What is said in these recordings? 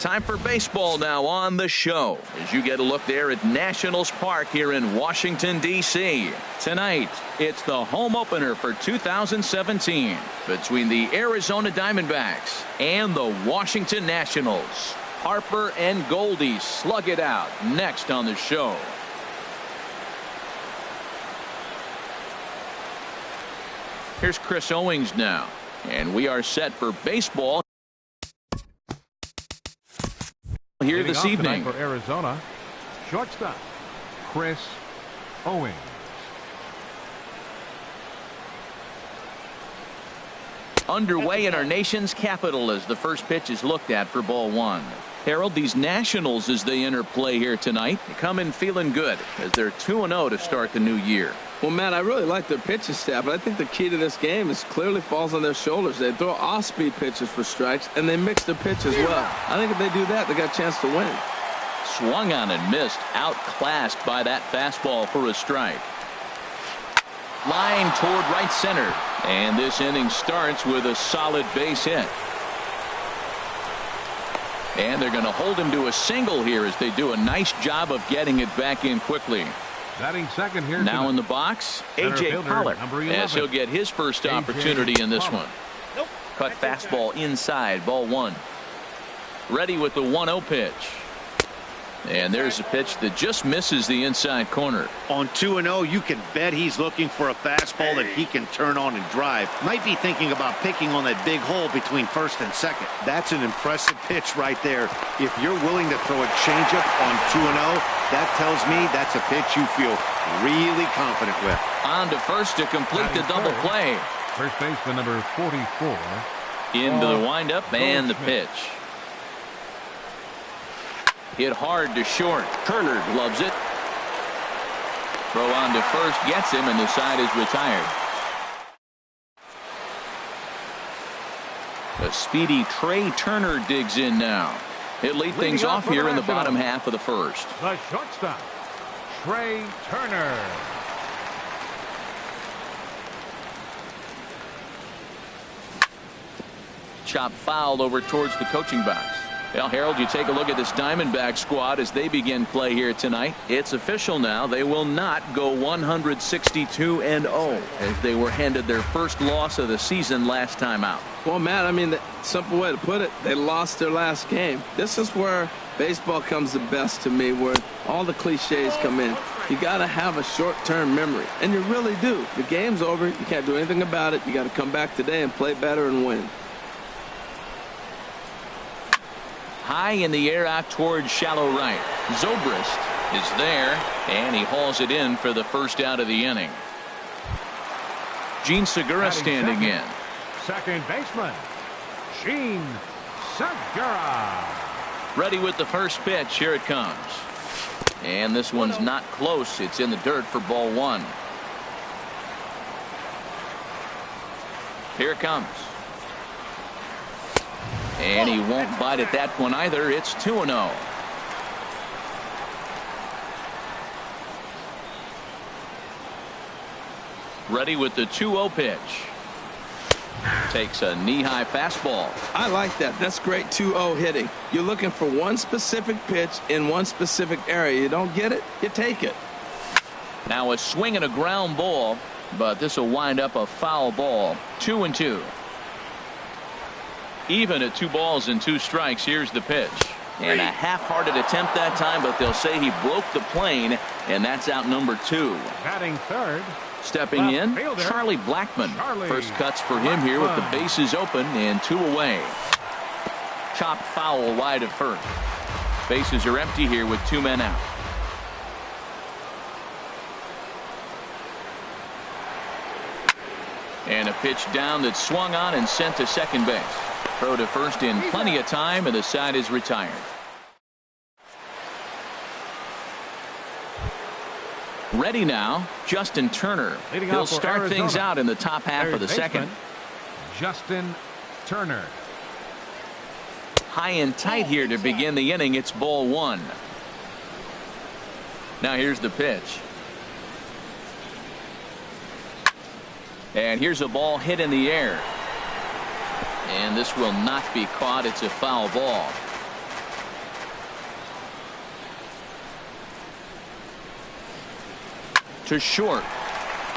Time for baseball now on the show as you get a look there at Nationals Park here in Washington, D.C. Tonight, it's the home opener for 2017 between the Arizona Diamondbacks and the Washington Nationals. Harper and Goldie slug it out next on the show. Here's Chris Owings now, and we are set for baseball here this evening. For Arizona, shortstop Chris Owings. Underway in our nation's capital as the first pitch is looked at for ball one. Harold, these Nationals, as they enter play here tonight, come in feeling good as they're 2-0 to start the new year. Well, Matt, I really like their pitching staff, but I think the key to this game is clearly falls on their shoulders. They throw off-speed pitches for strikes, and they mix their pitch as well. I think if they do that, they got a chance to win. Swung on and missed, outclassed by that fastball for a strike. Line toward right center, and this inning starts with a solid base hit. And they're going to hold him to a single here as they do a nice job of getting it back in quickly. Batting second here now in the box, A.J. Pollard, as he'll get his first opportunity in this one. Cut fastball inside, ball one. Ready with the 1-0 pitch. And there's a pitch that just misses the inside corner. On 2-0, you can bet he's looking for a fastball that he can turn on and drive. Might be thinking about picking on that big hole between first and second. That's an impressive pitch right there. If you're willing to throw a changeup on 2-0, that tells me that's a pitch you feel really confident with. On to first to complete the double play. First baseman number 44. Into the windup and the pitch. Hit hard to short. Turner loves it. Throw on to first gets him, and the side is retired. The speedy Trey Turner digs in now. He'll lead things off here in the bottom half of the first. The shortstop, Trey Turner. Chop foul over towards the coaching box. Well, Harold, you take a look at this Diamondback squad as they begin play here tonight. It's official now. They will not go 162-0 as they were handed their first loss of the season last time out. Well, Matt, I mean, the simple way to put it, they lost their last game. This is where baseball comes the best to me, where all the cliches come in. You got to have a short-term memory, and you really do. The game's over. You can't do anything about it. You got to come back today and play better and win. High in the air out towards shallow right. Zobrist is there, and he hauls it in for the first out of the inning. Gene Segura standing in. Second baseman, Gene Segura. Ready with the first pitch. Here it comes. And this one's not close. It's in the dirt for ball one. Here it comes. And he won't bite at that one either. It's 2-0. Ready with the 2-0 pitch. Takes a knee-high fastball. I like that. That's great 2-0 hitting. You're looking for one specific pitch in one specific area. You don't get it, you take it. Now a swing and a ground ball, but this will wind up a foul ball. 2-2. Even at 2 balls and 2 strikes. Here's the pitch. And a half-hearted attempt that time, but they'll say he broke the plane, and that's out number 2. Batting third. Stepping in, Charlie Blackmon. First cuts for him here with the bases open and 2 away. Chopped foul wide of first. Bases are empty here with 2 men out. And a pitch down that swung on and sent to second base. Throw to first in plenty of time, and the side is retired. Ready now, Justin Turner. He'll start things out in the top half of the second. Justin Turner. High and tight here to begin the inning. It's ball one. Now here's the pitch. And here's a ball hit in the air. And this will not be caught. It's a foul ball. to short.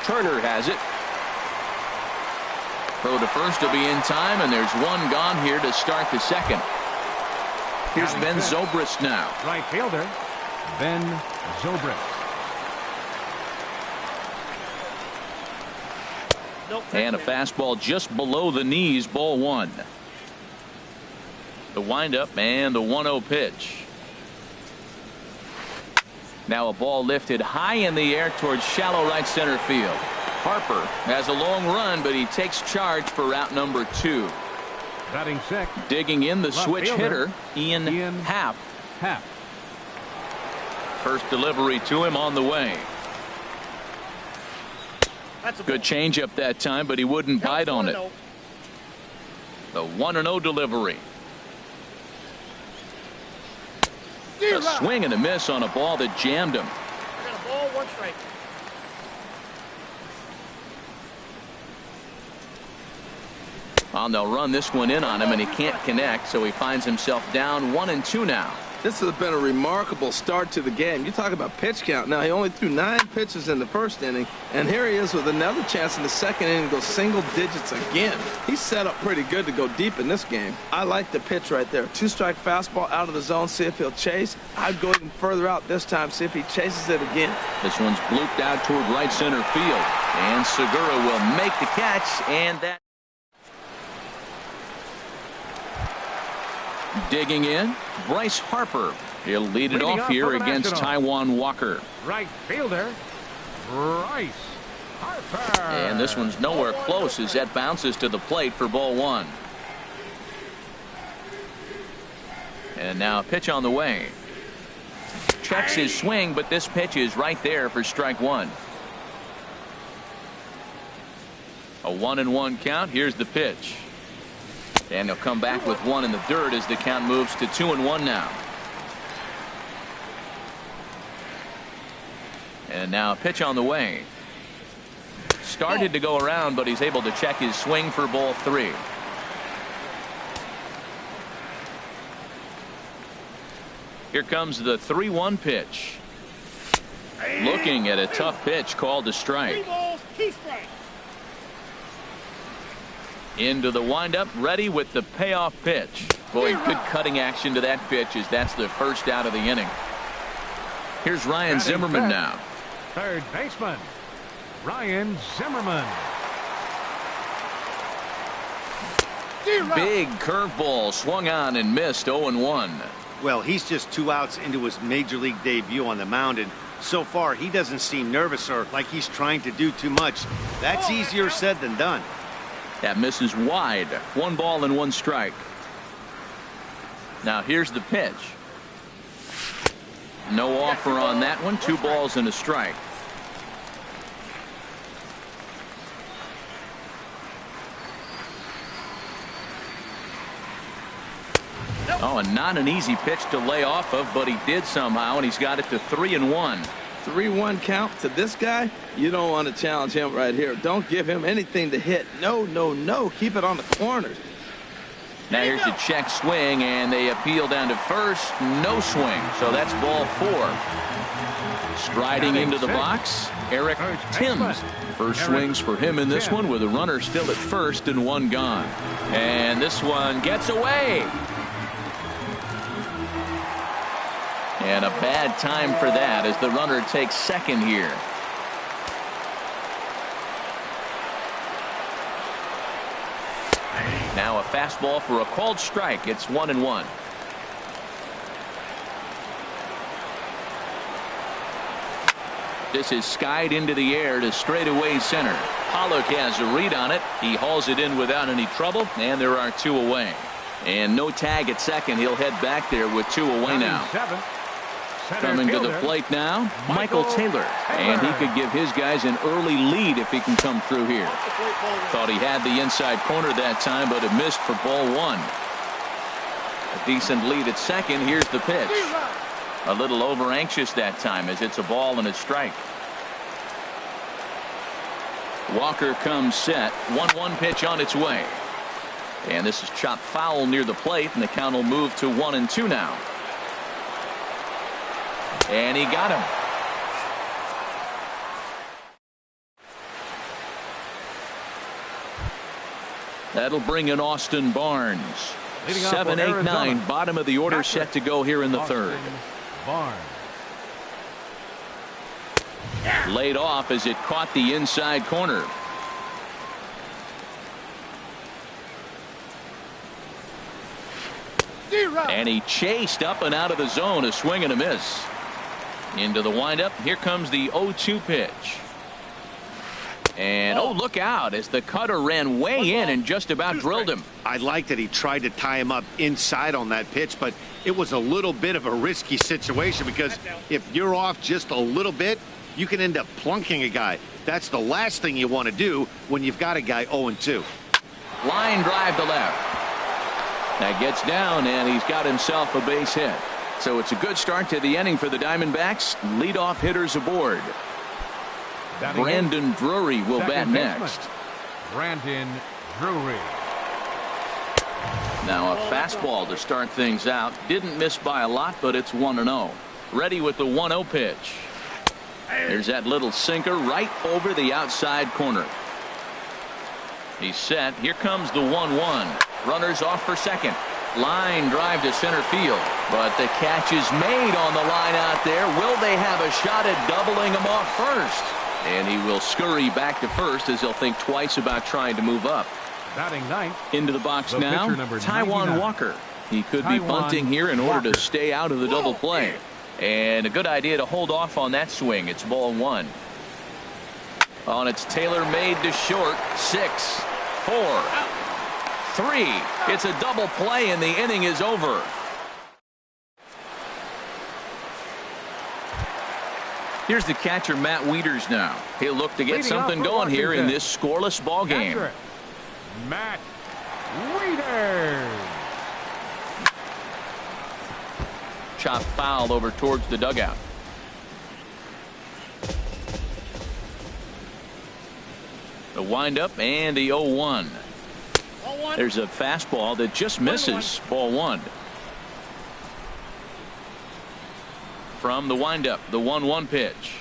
Turner has it. Throw to first will be in time, and there's one gone here to start the second. Here's Ben Zobrist now. Right fielder, Ben Zobrist. And a fastball just below the knees, ball one. The windup and the 1-0 pitch. Now a ball lifted high in the air towards shallow right center field. Harper has a long run, but he takes charge for route number 2. Batting sixth. Digging in the Left switch fielder, hitter, Ian Happ. Happ. First delivery to him on the way. Good changeup that time, but he wouldn't bite on it. The 1-0 delivery. A swing and a miss on a ball that jammed him. I got a ball, 1 strike. Well, they'll run this one in on him, and he can't connect, so he finds himself down 1-2 now. This has been a remarkable start to the game. You talk about pitch count. Now, he only threw 9 pitches in the first inning, and here he is with another chance in the second inning to go single digits again. He's set up pretty good to go deep in this game. I like the pitch right there. 2-strike fastball out of the zone, see if he'll chase. I'd go even further out this time, see if he chases it again. This one's blooped out toward right center field, and Segura will make the catch, and that. Digging in, Bryce Harper. He'll lead it off here against Taijuan Walker. Right fielder, Bryce Harper. And this one's nowhere close as that bounces to the plate for ball 1. And now a pitch on the way. Checks his swing, but this pitch is right there for strike 1. A 1-1 count. Here's the pitch. And he'll come back with 1 in the dirt as the count moves to 2-1 now. And now a pitch on the way. Started to go around, but he's able to check his swing for ball 3. Here comes the 3-1 pitch. Looking at a tough pitch called a strike. 3 balls, 2 strikes. Into the windup, ready with the payoff pitch. Boy, good cutting action to that pitch as that's the first out of the inning. Here's Ryan Zimmerman now. Third baseman, Ryan Zimmerman. Big curveball swung on and missed. 0-1. Well, he's just 2 outs into his major league debut on the mound, and so far he doesn't seem nervous or like he's trying to do too much. That's easier said than done. That misses wide. 1 ball and 1 strike. Now here's the pitch. No offer on that one. 2 balls and a strike. Oh, and not an easy pitch to lay off of, but he did somehow, and he's got it to 3-1. 3-1 count to this guy. You don't want to challenge him right here. Don't give him anything to hit. No, no, no. Keep it on the corners. Now here's the check swing, and they appeal down to first. No swing, so that's ball 4. Striding into the box, Eric Timms. First swings for him in this one with a runner still at first and 1 gone. And this one gets away. And a bad time for that as the runner takes second here. Now a fastball for a called strike. It's 1-1. This is skied into the air to straightaway center. Pollock has a read on it. He hauls it in without any trouble, and there are 2 away. And no tag at second. He'll head back there with 2 away now. Coming to the plate now, Michael Taylor. And he could give his guys an early lead if he can come through here. Thought he had the inside corner that time, but it missed for ball 1. A decent lead at second. Here's the pitch. A little over anxious that time as it's a ball and a strike. Walker comes set. 1-1 pitch on its way. And this is chopped foul near the plate, and the count will move to 1-2 now. And he got him. That'll bring in Austin Barnes. Leading off for 7, 8, 9, Arizona. bottom of the order, Catcher, set to go here in the Austin third. Barnes. Laid off as it caught the inside corner. And he chased up and out of the zone, a swing and a miss. Into the windup. Here comes the 0-2 pitch. And oh, look out as the cutter ran way in and just about drilled him. I like that he tried to tie him up inside on that pitch, but it was a little bit of a risky situation because if you're off just a little bit, you can end up plunking a guy. That's the last thing you want to do when you've got a guy 0-2. Line drive to left. That gets down, and he's got himself a base hit. So it's a good start to the inning for the Diamondbacks. Leadoff hitters aboard. Brandon Drury will bat next. Brandon Drury. Now a fastball to start things out. Didn't miss by a lot, but it's 1-0. Ready with the 1-0 pitch. There's that little sinker right over the outside corner. He's set. Here comes the 1-1. Runners off for second. Line drive to center field. But the catch is made on the line out there. Will they have a shot at doubling him off first? And he will scurry back to first as he'll think twice about trying to move up. Batting ninth. Into the box The now, pitcher, number Taijuan 99. Walker. He could be bunting here in order Walker. to stay out of the double play. And a good idea to hold off on that swing. It's ball one. On its tailor-made to short. 6, 4, 3. It's a double play and the inning is over. Here's the catcher, Matt Wieters now. He'll look to get Leading something off for going here in Washington. this scoreless ball game. Catcher, Matt Wieters. Chop foul over towards the dugout. The windup and the 0-1. There's a fastball that just misses. Ball one. From the windup, the 1-1 pitch.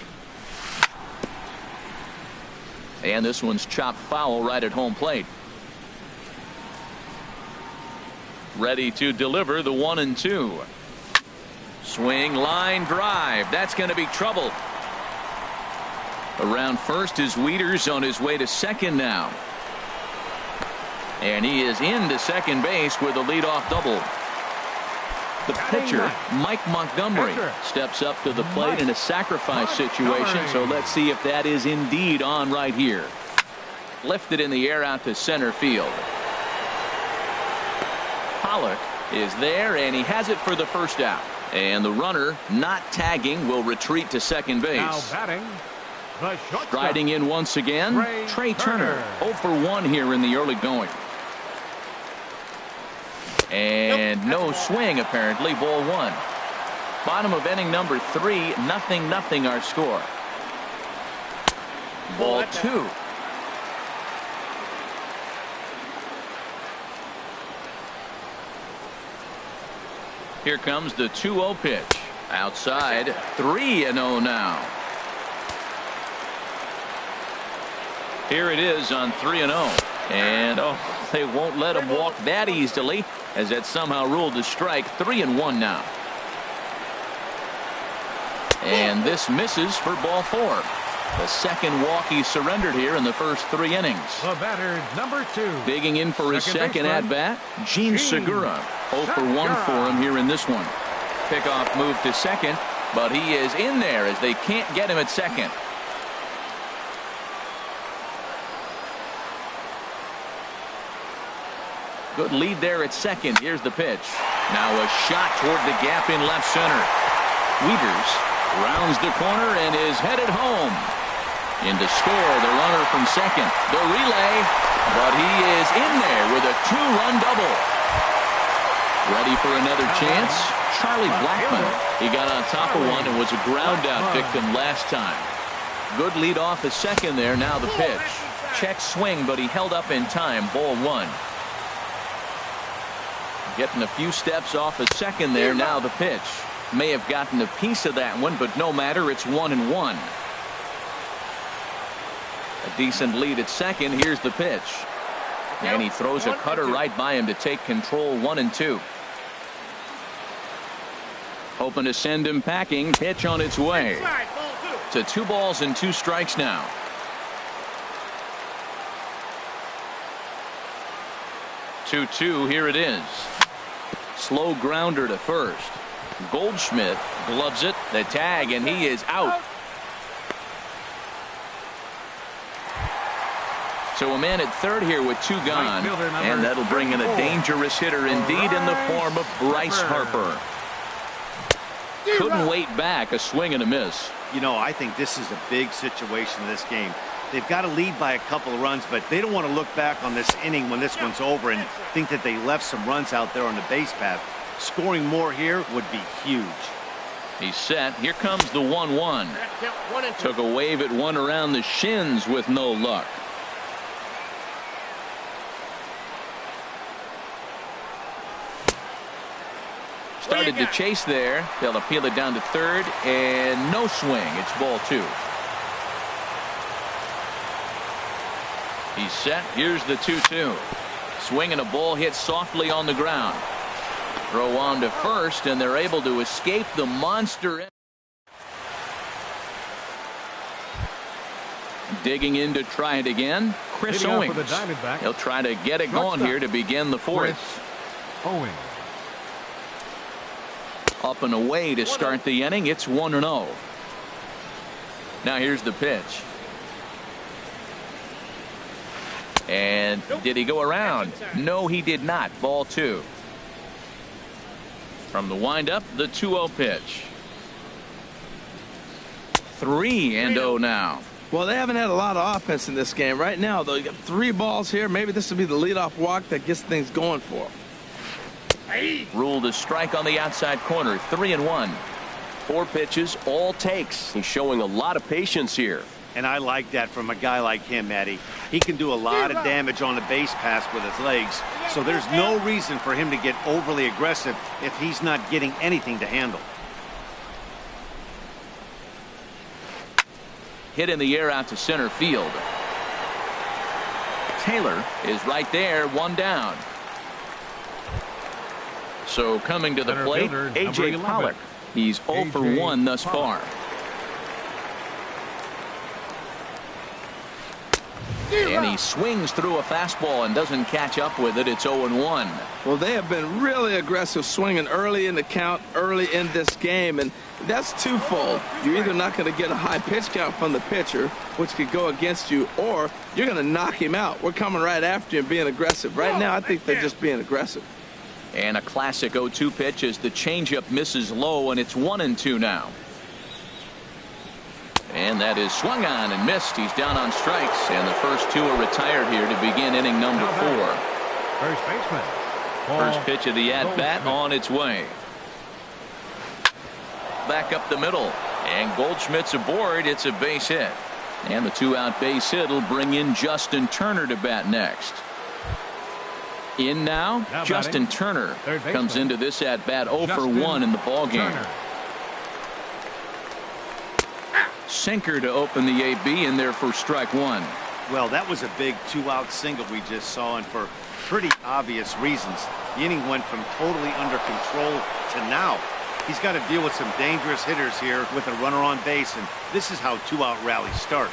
And this one's chopped foul right at home plate. Ready to deliver the 1-2. Swing, line drive. That's going to be trouble. Around first is Wieters on his way to second now. And he is into second base with a leadoff double. The pitcher, Mike Montgomery, steps up to the plate in a sacrifice situation. So let's see if that is indeed on right here. Lifted in the air out to center field. Pollock is there, and he has it for the first out. And the runner, not tagging, will retreat to second base. Now batting, the shortstop. Striding in once again, Trey Turner. 0 for 1 here in the early going. And no swing, apparently. Ball one. Bottom of inning number 3. 0-0 our score. Ball two. Here comes the 2-0 pitch. Outside. 3-0 now. Here it is on 3-0. And oh, they won't let him walk that easily, as that somehow ruled a strike. 3-1 now. And this misses for ball 4. The second walk he surrendered here in the first 3 innings. The batter, number 2. Digging in for his second at bat, Gene Segura. 0 for 1 for him here in this one. Pickoff move to second, but he is in there as they can't get him at second. Good lead there at second. Here's the pitch. Now a shot toward the gap in left center. Wieters rounds the corner and is headed home. In to score the runner from second. The relay, but he is in there with a 2-run double. Ready for another chance? Charlie Blackmon. He got on top of one and was a ground out victim last time. Good lead off at second there. Now the pitch. Check swing, but he held up in time. Ball 1. Getting a few steps off at second there. Now the pitch. May have gotten a piece of that one, but no matter. It's 1-1. A decent lead at second. Here's the pitch. And he throws a cutter right by him to take control. 1-2. Hoping to send him packing. Pitch on its way. Inside, ball 2. To 2 balls and 2 strikes now. Two, here it is. Slow grounder to first. Goldschmidt gloves it. The tag, and he is out. So a man at third here with 2 gone. And that'll bring in a dangerous hitter indeed in the form of Bryce Harper. Couldn't wait back. A swing and a miss. You know, I think this is a big situation in this game. They've got to lead by a couple of runs, but they don't want to look back on this inning when this one's over and think that they left some runs out there on the base path. Scoring more here would be huge. He's set. Here comes the 1-1. Took a wave at one around the shins with no luck. Started to chase there. They'll appeal it down to third, and no swing. It's ball 2. He's set. Here's the 2-2. Swing and a ball hit softly on the ground. Throw on to first, and they're able to escape the monster. Digging in to try it again. Chris Owings. He'll try to get it going here to begin the 4th. Owings. Up and away to start the inning. It's 1-0. Now here's the pitch. And did he go around? No, he did not. Ball 2. From the windup, the 2-0 pitch. 3-0 now. Well, they haven't had a lot of offense in this game. Right now, though, you got 3 balls here. Maybe this will be the leadoff walk that gets things going for them. Ruled a strike on the outside corner. 3-1. 4 pitches, all takes. He's showing a lot of patience here. And I like that from a guy like him, Matty. He can do a lot of damage on the base pass with his legs, so there's no reason for him to get overly aggressive if he's not getting anything to handle. Hit in the air out to center field. Taylor is right there, 1 down. So coming to the plate, A.J. Pollock. He's 0 for 1 thus far. And he swings through a fastball and doesn't catch up with it. It's 0-1. Well, they have been really aggressive swinging early in the count, early in this game, and that's twofold. You're either not going to get a high pitch count from the pitcher, which could go against you, or you're going to knock him out. We're coming right after you and being aggressive. Right now, I think they're just being aggressive. And a classic 0-2 pitch as the changeup misses low, and it's 1-2 now. And that is swung on and missed. He's down on strikes, and the first 2 are retired here to begin inning number 4. First baseman. First pitch of the at-bat on its way. Back up the middle, and Goldschmidt's aboard. It's a base hit. And the 2-out base hit will bring in Justin Turner to bat next. In now Justin Turner comes into this at-bat 0 for 1 in the ballgame. Sinker to open the AB in there for strike 1. Well, that was a big 2-out single we just saw, and for pretty obvious reasons. The inning went from totally under control to now. He's got to deal with some dangerous hitters here with a runner on base, and this is how 2-out rallies start.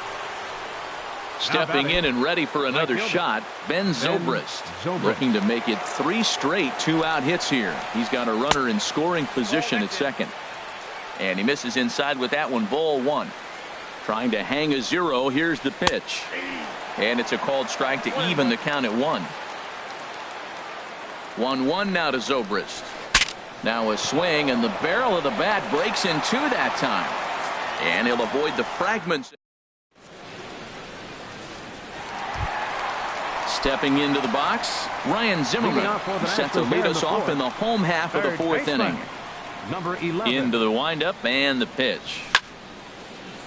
Stepping in and ready for another shot, Ben Zobrist. Looking to make it 3 straight 2-out hits here. He's got a runner in scoring position at second. And he misses inside with that one. Ball 1. Trying to hang a 0. Here's the pitch. And it's a called strike to even the count at 1. 1-1 now to Zobrist. Now a swing, and the barrel of the bat breaks in 2 that time. And he'll avoid the fragments. Stepping into the box, Ryan Zimmerman set to lead us off in the home half of the 4th inning. Number 11. Into the windup and the pitch.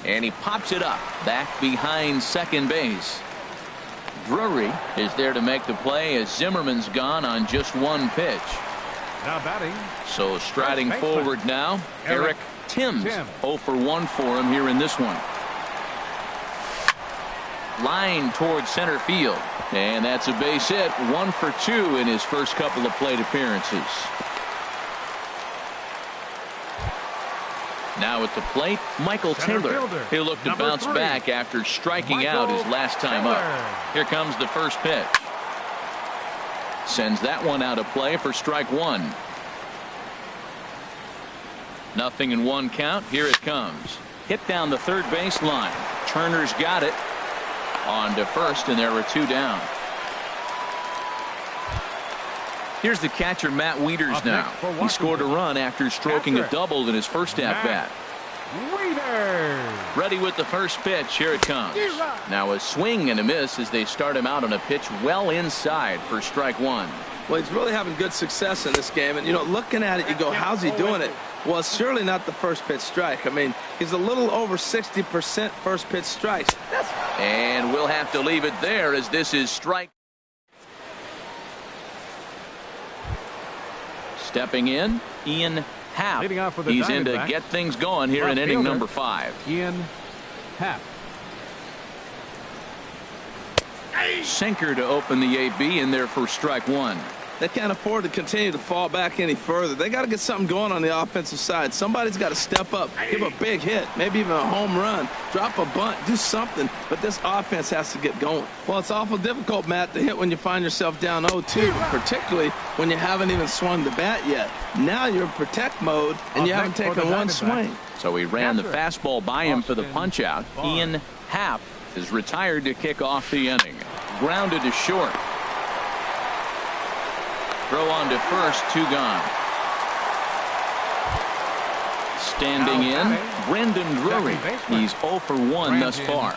And he pops it up back behind second base. Drury is there to make the play as Zimmerman's gone on just 1 pitch. Now batting. So striding forward now, Eric Timms. 0 for 1 for him here in this one. Line towards center field. And that's a base hit. 1 for 2 in his first couple of plate appearances. Now at the plate, Michael Taylor. He'll look to bounce back after striking out his last time up. Here comes the first pitch. Sends that one out of play for strike 1. 0-1 count. Here it comes. Hit down the third base line. Turner's got it. On to first, and there were 2 down. Here's the catcher, Matt Wieters now. He scored a run after stroking a double in his first at-bat. Ready with the first pitch. Here it comes. Now a swing and a miss as they start him out on a pitch well inside for strike 1. Well, he's really having good success in this game. And, you know, looking at it, you go, how's he doing it? Well, it's surely not the first pitch strike. I mean, he's a little over 60% first pitch strikes. And we'll have to leave it there as this is strike. Stepping in, Ian Happ. He's in to get things going here in inning number 5. Ian Happ. Sinker to open the AB in there for strike 1. They can't afford to continue to fall back any further. They got to get something going on the offensive side. Somebody's got to step up, give a big hit, maybe even a home run, drop a bunt, do something. But this offense has to get going. Well, it's awful difficult, Matt, to hit when you find yourself down 0-2, particularly when you haven't even swung the bat yet. Now you're in protect mode, and you haven't taken one swing. So he ran the fastball by him for the punch-out. Ian Happ is retired to kick off the inning. Grounded to short. Throw on to first, 2 gone. Standing in, Brendan Drury. He's 0 for 1 thus far.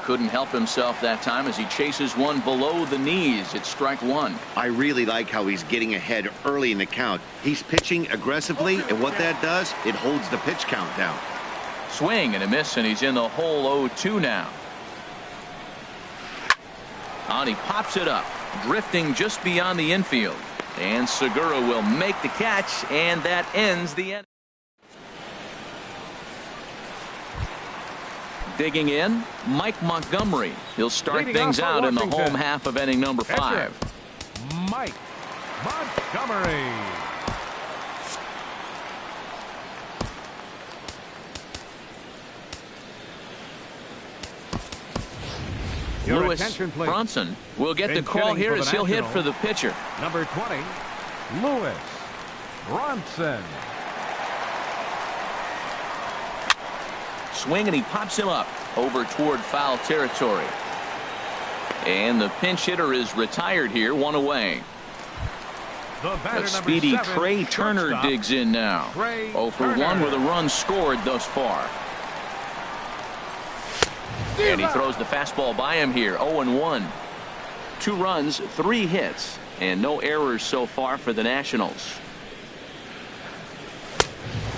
Couldn't help himself that time as he chases one below the knees. It's strike 1. I really like how he's getting ahead early in the count. He's pitching aggressively, and what that does, it holds the pitch count down. Swing and a miss, and he's in the hole 0-2 now. And he pops it up, drifting just beyond the infield. And Segura will make the catch, and that ends the inning. Digging in, Mike Montgomery. He'll start things out in the home half of inning number 5. Mike Montgomery. Lewis Bronson will get the call here as he'll hit for the pitcher. Number 20, Lewis Bronson. Swing, and he pops him up over toward foul territory. And the pinch hitter is retired here, 1 away. A speedy Trey Turner digs in now. 0 for 1 with a run scored thus far. And he throws the fastball by him here. 0-1. 2 runs, 3 hits, and no errors so far for the Nationals.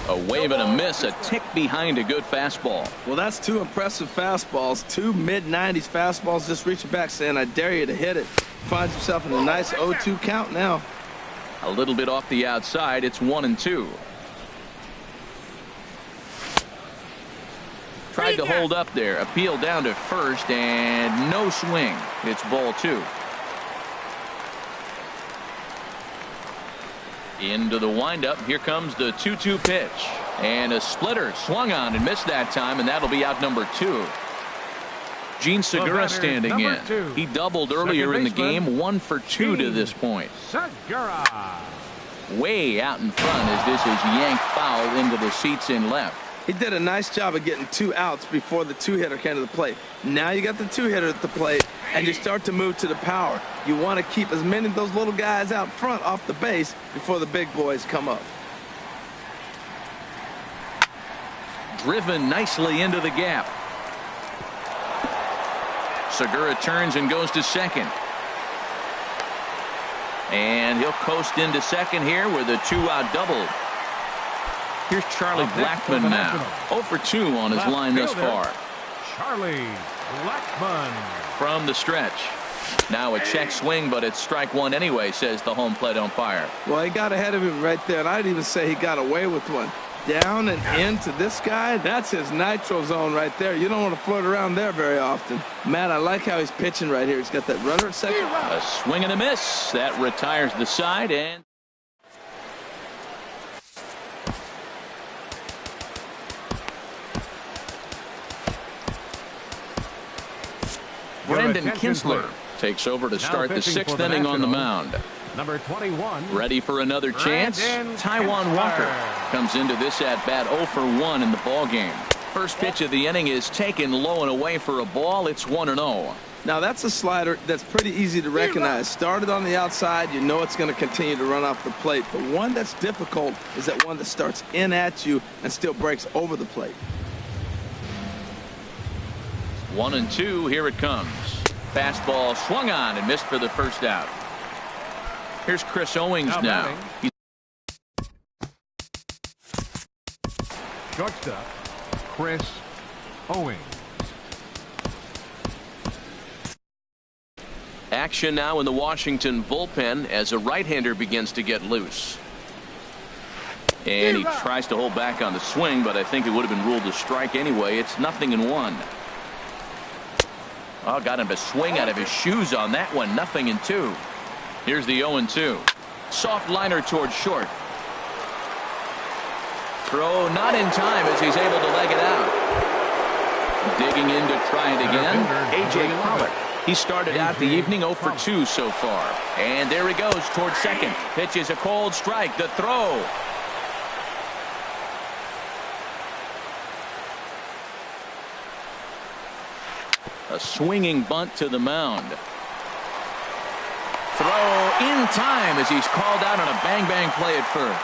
A wave and a miss, a tick behind a good fastball. Well, that's 2 impressive fastballs, 2 mid-90s fastballs, just reaching back saying, I dare you to hit it. Finds himself in a nice 0-2 count now. A little bit off the outside. It's 1-2. Tried to hold up there. Appeal down to first, and no swing. It's ball 2. Into the windup. Here comes the 2-2 pitch. And a splitter swung on and missed that time, and that'll be out number 2. Gene Segura standing in. He doubled earlier in the game. 1 for 2 to this point. Segura. Way out in front as this is yanked foul into the seats in left. He did a nice job of getting 2 outs before the 2-hitter came to the plate. Now you got the 2-hitter at the plate, and you start to move to the power. You want to keep as many of those little guys out front off the base before the big boys come up. Driven nicely into the gap. Segura turns and goes to second. And he'll coast into second here with a 2-out double. Here's Charlie Blackmon now. 0 for 2 on his line thus far. Charlie Blackmon. From the stretch. Now a check swing, but it's strike 1 anyway, says the home plate umpire. Well, he got ahead of him right there, and I'd even say he got away with one. down and into this guy, that's his nitro zone right there. You don't want to float around there very often. Matt, I like how he's pitching right here. He's got that runner at second. A swing and a miss. That retires the side. And Brendan Kinsler takes over to start the sixth inning on the mound. Number 21. Ready for another chance? Taijuan Walker comes into this at-bat 0 for 1 in the ball game. First pitch of the inning is taken low and away for a ball. It's 1-0. Now that's a slider that's pretty easy to recognize. Started on the outside, you know it's going to continue to run off the plate. But one that's difficult is that one that starts in at you and still breaks over the plate. 1-2. Here it comes. Fastball swung on and missed for the first out. Here's Chris Owings now. Shortstop, Chris Owings. Action now in the Washington bullpen as a right-hander begins to get loose. And he tries to hold back on the swing, but I think it would have been ruled a strike anyway. It's 0-1. Oh, got him to swing out of his shoes on that one. 0-2. Here's the 0-2. Soft liner towards short. Throw not in time as he's able to leg it out. Digging in to try it again. A.J. Pollock. He started out the evening 0 for 2 so far. And there he goes towards second. Pitch is a cold strike. The throw. A swinging bunt to the mound. Throw in time as he's called out on a bang-bang play at first.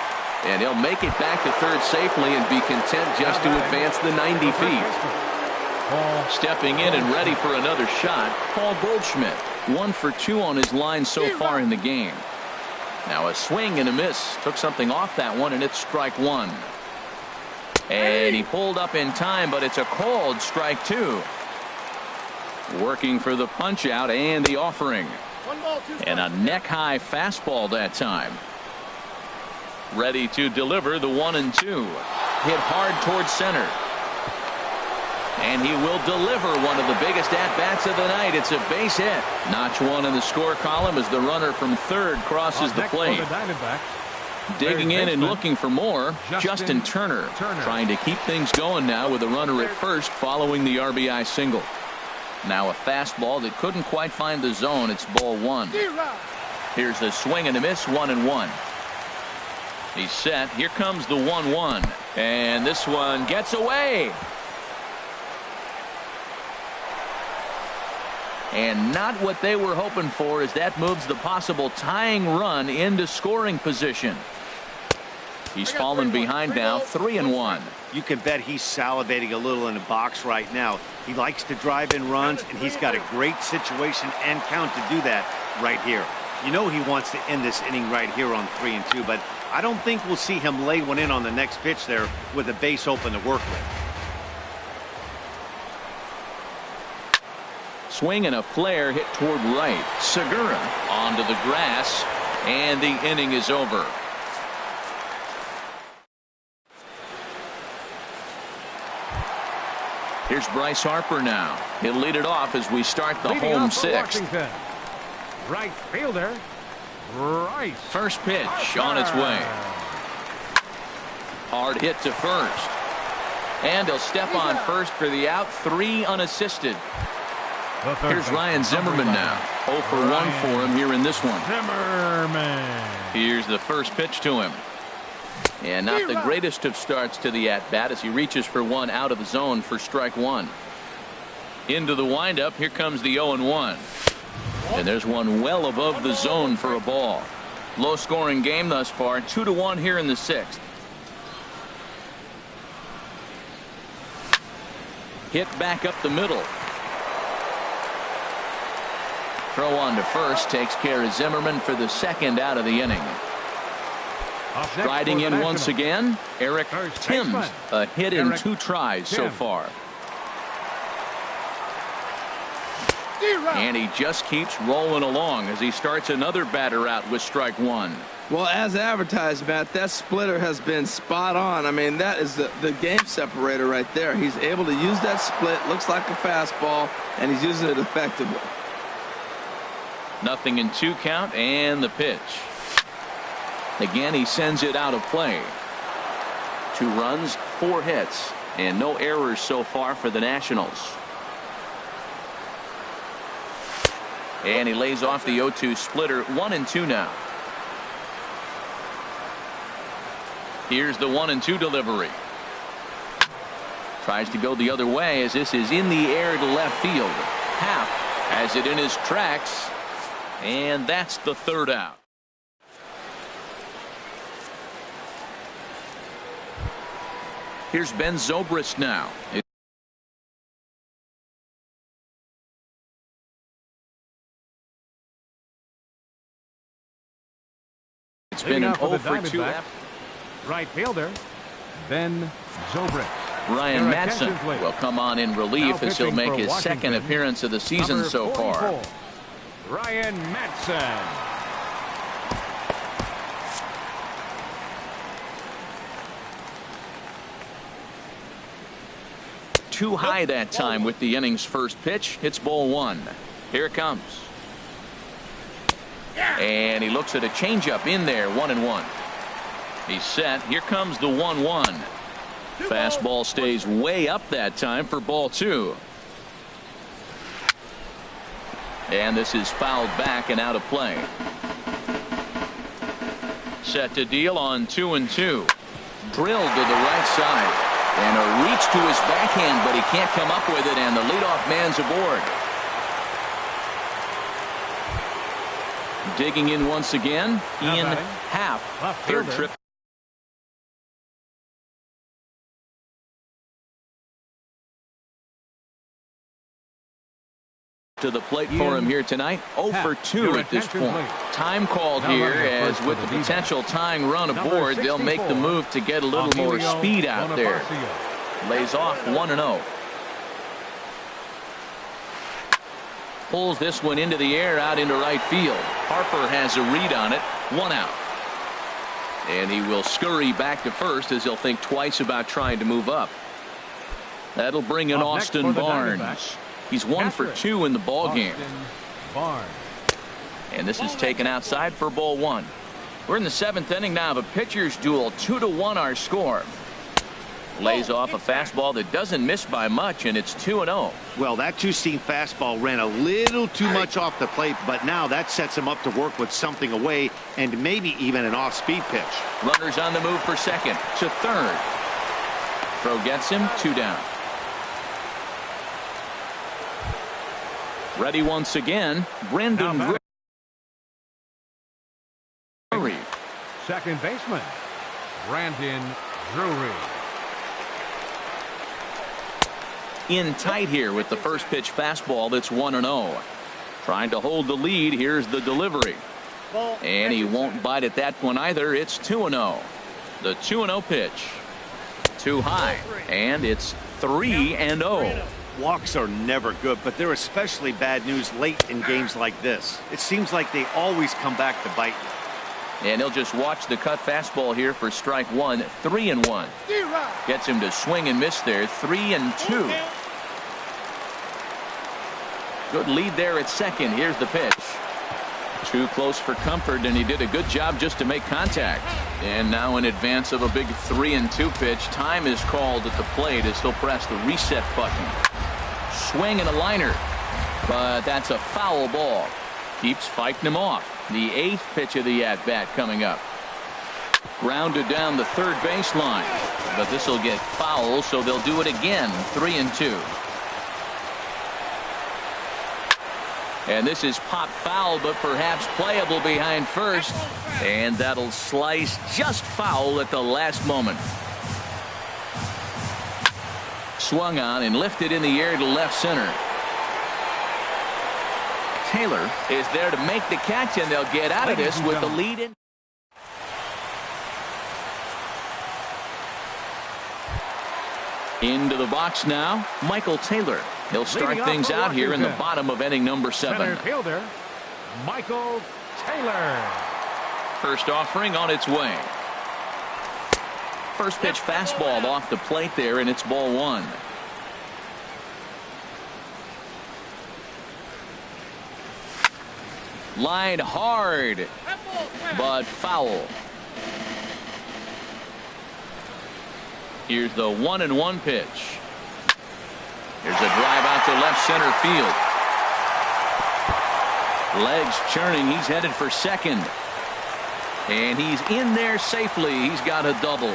And he'll make it back to third safely and be content just to advance the 90 feet. Stepping in and ready for another shot, Paul Goldschmidt. 1 for 2 on his line so far in the game. Now a swing and a miss. Took something off that one, and it's strike 1. And he pulled up in time, but it's a called strike 2. Working for the punch out and the offering. And a neck-high fastball that time. Ready to deliver the 1-2. Hit hard towards center. And he will deliver one of the biggest at-bats of the night. It's a base hit. Notch 1 in the score column as the runner from third crosses the plate. Digging in and looking for more, Justin Turner. Trying to keep things going now with a runner at first following the RBI single. Now a fastball that couldn't quite find the zone. It's ball 1. Here's a swing and a miss. 1-1. He's set. Here comes the 1-1. And this one gets away. And not what they were hoping for, as that moves the possible tying run into scoring position. He's fallen behind now. 3-1. You can bet he's salivating a little in the box right now. He likes to drive in runs, and he's got a great situation and count to do that right here. You know he wants to end this inning right here on 3-2, but I don't think we'll see him lay one in on the next pitch there with a base open to work with. Swing and a flare hit toward right. Segura onto the grass, and the inning is over. Here's Bryce Harper now. He'll lead it off as we start the home sixth. Right fielder, Bryce. First pitch on its way. Hard hit to first. And he'll step on first for the out. 3 unassisted. Here's Ryan Zimmerman now. 0 for 1 for him here in this one. Zimmerman. Here's the first pitch to him. And not the greatest of starts to the at-bat as he reaches for one out of the zone for strike 1. Into the windup. Here comes the 0-1. And there's one well above the zone for a ball. Low-scoring game thus far. 2-1 here in the sixth. Hit back up the middle. Throw on to first takes care of Zimmerman for the second out of the inning. Striding in once again, Eric Timms. A hit in 2 tries so far. And he just keeps rolling along as he starts another batter out with strike one. Well, as advertised, Matt, that splitter has been spot on. I mean, that is the game separator right there. He's able to use that split, looks like a fastball, and he's using it effectively. 0-2 count, and the pitch. Again, he sends it out of play. 2 runs, 4 hits, and no errors so far for the Nationals. And he lays off the 0-2 splitter. 1-2 now. Here's the 1-2 delivery. Tries to go the other way as this is in the air to left field. Happ has it in his tracks, and that's the 3rd out. Here's Ben Zobrist now. It's been an 0 for 2. Right fielder, Ben Zobrist. Ryan Madson will come on in relief as he'll make his second appearance of the season so far. Ryan Madson. Too high that time with the inning's first pitch. Hits ball 1. Here it comes. And he looks at a changeup in there. 1-1. He's set. Here comes the 1-1. Fastball stays way up that time for ball 2. And this is fouled back and out of play. Set to deal on 2-2. Drilled to the right side. And a reach to his backhand, but he can't come up with it, and the leadoff man's aboard. Digging in once again, Ian Happ. 3rd trip. To the plate for him here tonight. 0 for 2 at this point. Time called here as with the potential tying run aboard, they'll make the move to get a little more speed out there. Lays off 1-0. Pulls this one into the air out into right field. Harper has a read on it. 1 out. And he will scurry back to first as he'll think twice about trying to move up. That'll bring in Austin Barnes. He's 1 for 2 in the ball game. And this is taken outside for ball 1. We're in the 7th inning now of a pitcher's duel. 2-1 our score. Lays off a fastball that doesn't miss by much, and it's 2-0. Well, that 2-seam fastball ran a little too much off the plate, but now that sets him up to work with something away and maybe even an off-speed pitch. Runners on the move for second to third. Throw gets him. 2 down. Ready once again, Brendan Drury. Second baseman, Brandon Drury. In tight here with the first pitch fastball that's 1-0. Trying to hold the lead. Here's the delivery. And he won't bite at that one either. It's 2-0. The 2-0 pitch. Too high. And it's 3-0. Walks are never good, but they're especially bad news late in games like this. It seems like they always come back to bite you. And he'll just watch the cut fastball here for strike 1. 3-1. Gets him to swing and miss there. 3-2. Good lead there at second. Here's the pitch. Too close for comfort, and he did a good job just to make contact. And now in advance of a big 3-2 pitch, time is called at the plate as he'll press the reset button. Swing and a liner, but that's a foul ball. Keeps fighting him off. The 8th pitch of the at-bat coming up. Grounded down the third baseline, but this will get foul, so they'll do it again. 3-2. And this is pop foul, but perhaps playable behind first. And that'll slice just foul at the last moment. Swung on and lifted in the air to left center. Taylor is there to make the catch, and they'll get out of this with the lead in. Into the box now, Michael Taylor. He'll start Leading off things for out here in the Washington, bottom of inning number 7. center fielder, Michael Taylor. First offering on its way. First pitch fastball off the plate there, and it's ball 1. Lined hard, but foul. Here's the 1-1 pitch. Here's a drive out to left center field. Legs churning. He's headed for second. And he's in there safely. He's got a double.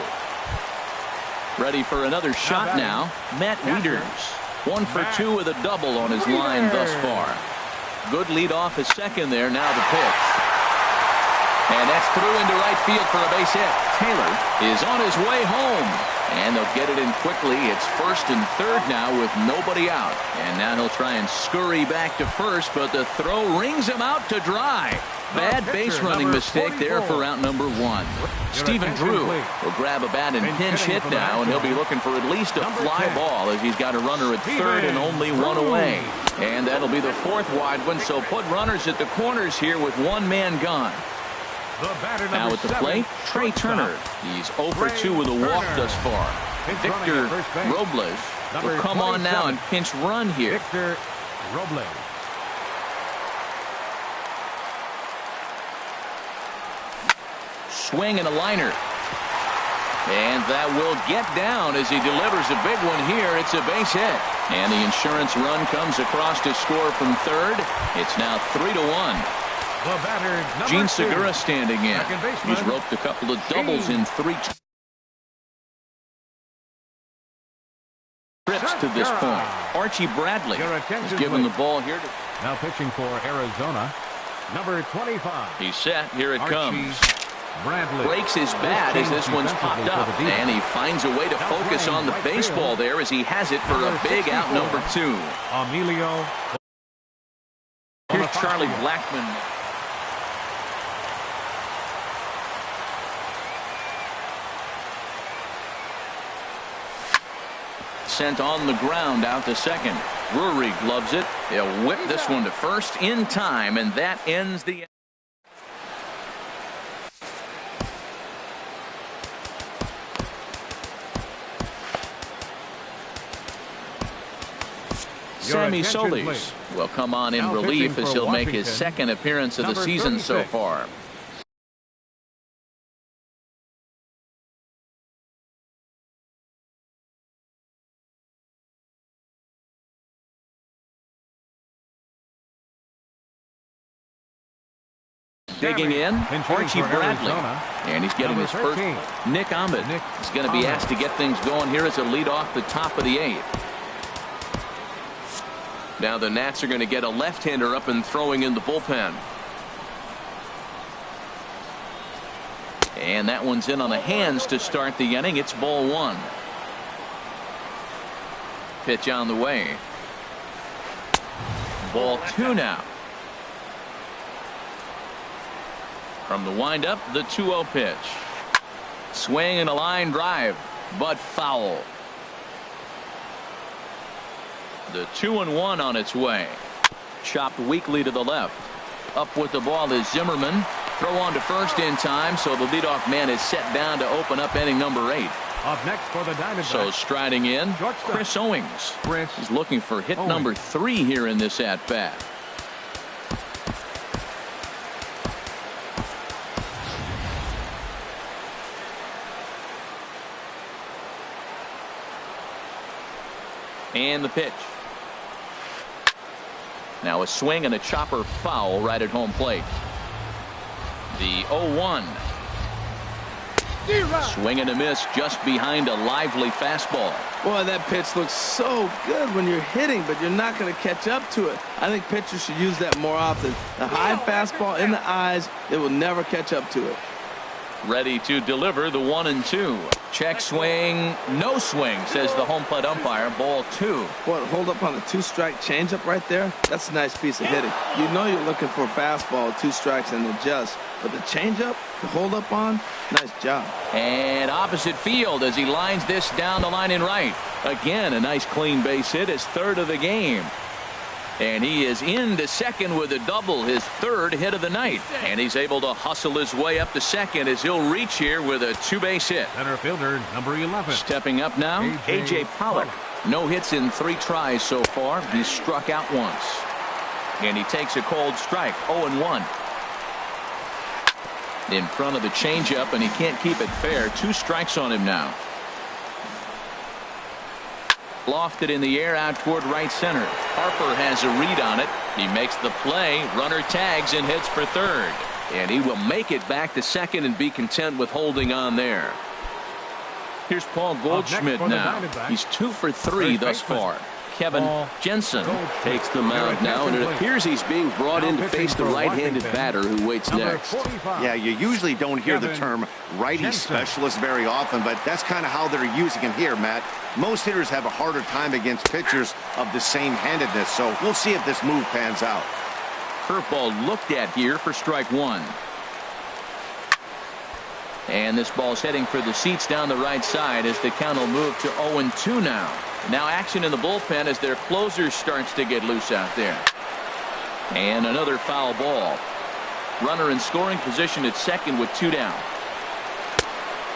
Ready for another shot now. Matt Wieters. 1 for 2 with a double on his line thus far. Good lead off his second there. Now the pitch. And that's through into right field for a base hit. Taylor is on his way home. And they'll get it in quickly. It's first and third now with nobody out. And now he'll try and scurry back to first, but the throw rings him out to dry. Bad base running mistake there for out number 1. Stephen Drew will grab a bat and pinch hit now, and he'll be looking for at least a fly ball as he's got a runner at third and only 1 away. And that'll be the 4th wide one, so put runners at the corners here with 1 man gone. Now at the plate, Trey Turner. He's 0 for 2 with a walk thus far. Victor Robles will come on now and pinch run here. Victor Robles. Swing and a liner. And that will get down as he delivers a big one here. It's a base hit. And the insurance run comes across to score from third. It's now 3-1. Gene Segura standing in. He's roped a couple of doubles in 3 trips to this point. Archie Bradley is given the ball here. Now pitching for Arizona, number 25. He's set. Here it comes. Bradley Breaks his bat as this one's popped up. And he finds a way to focus on the baseball there as he has it for a big out number 2. Emilio. Here's Charlie Blackmon. Sent on the ground out to second. Drury gloves it. He'll whip this one to first in time, and that ends the. Sammy Solis will come on in relief as he'll make his 2nd appearance of the season so far. Digging in, Archie Bradley. And he's getting his first. Nick Ahmed is going to be asked to get things going here as a lead off the top of the 8th. Now the Nats are going to get a left-hander up and throwing in the bullpen. And that one's in on the hands to start the inning. It's ball 1. Pitch on the way. Ball 2 now. From the windup, the 2-0 pitch. Swing and a line drive, but foul. The 2-1 on its way. Chopped weakly to the left. Up with the ball is Zimmerman. Throw on to first in time, so the leadoff man is set down to open up inning number 8. Up next for the Diamondbacks. So striding in, Chris Owings. He's looking for hit number 3 here in this at-bat. And the pitch. Now a swing and a chopper foul right at home plate. The 0-1. Swing and a miss just behind a lively fastball. Boy, that pitch looks so good when you're hitting, but you're not going to catch up to it. I think pitchers should use that more often. The high fastball in the eyes, it will never catch up to it. Ready to deliver the 1-2. Check swing, no swing, says the home plate umpire. Ball 2. Boy, hold up on a 2-strike changeup right there. That's a nice piece of hitting. You know you're looking for a fastball, 2 strikes, and adjust. But the changeup to hold up on, nice job. And opposite field as he lines this down the line in right. Again, a nice clean base hit, his third of the game. And he is into second with a double, his third hit of the night. And he's able to hustle his way up to second as he'll reach here with a two-base hit. Center fielder, number 11. Stepping up now, A.J. Pollock. No hits in 3 tries so far. He's struck out once. And he takes a cold strike, 0-1. In front of the changeup, and he can't keep it fair. 2 strikes on him now. Lofted in the air out toward right center. Harper has a read on it. He makes the play. Runner tags and hits for third. And he will make it back to second and be content with holding on there. Here's Paul Goldschmidt now. He's 2 for 3 thus far. Kevin Jensen takes the mound now, and it appears he's being brought in to face the right-handed batter who waits next. Yeah, you usually don't hear the term righty specialist very often, but that's kind of how they're using him here, Matt. Most hitters have a harder time against pitchers of the same handedness, so we'll see if this move pans out. Curveball looked at here for strike 1. And this ball's heading for the seats down the right side as the count will move to 0-2 now. Now action in the bullpen as their closer starts to get loose out there. And another foul ball. Runner in scoring position at second with 2 down.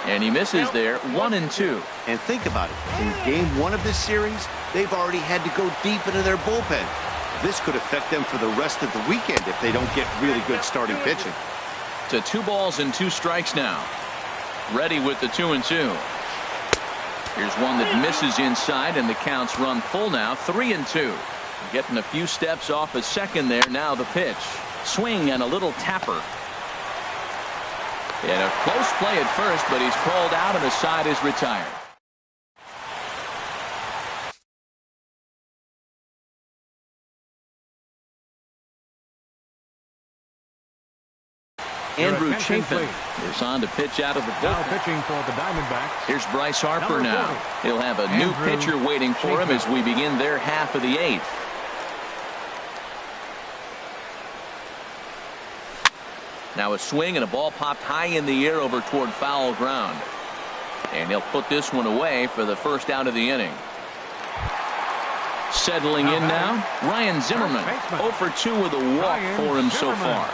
And he misses there, 1-2. And think about it. In game 1 of this series, they've already had to go deep into their bullpen. This could affect them for the rest of the weekend if they don't get really good starting pitching. To 2 balls and 2 strikes now. Ready with the 2-2. Here's one that misses inside, and the count's run full now, 3-2. Getting a few steps off a second there. Now the pitch. Swing and a little tapper. And a close play at first, but he's called out and the side is retired. Andrew Chafin is on to pitch out of the Now bullpen. pitching for the Diamondbacks. Here's Bryce Harper Number now. 40. He'll have a new Andrew pitcher waiting for him Chafin. as we begin their half of the 8th. Now a swing and a ball popped high in the air over toward foul ground. And he'll put this one away for the first out of the inning. Settling in now, Ryan Zimmerman. 0 for 2 with a walk for him so far.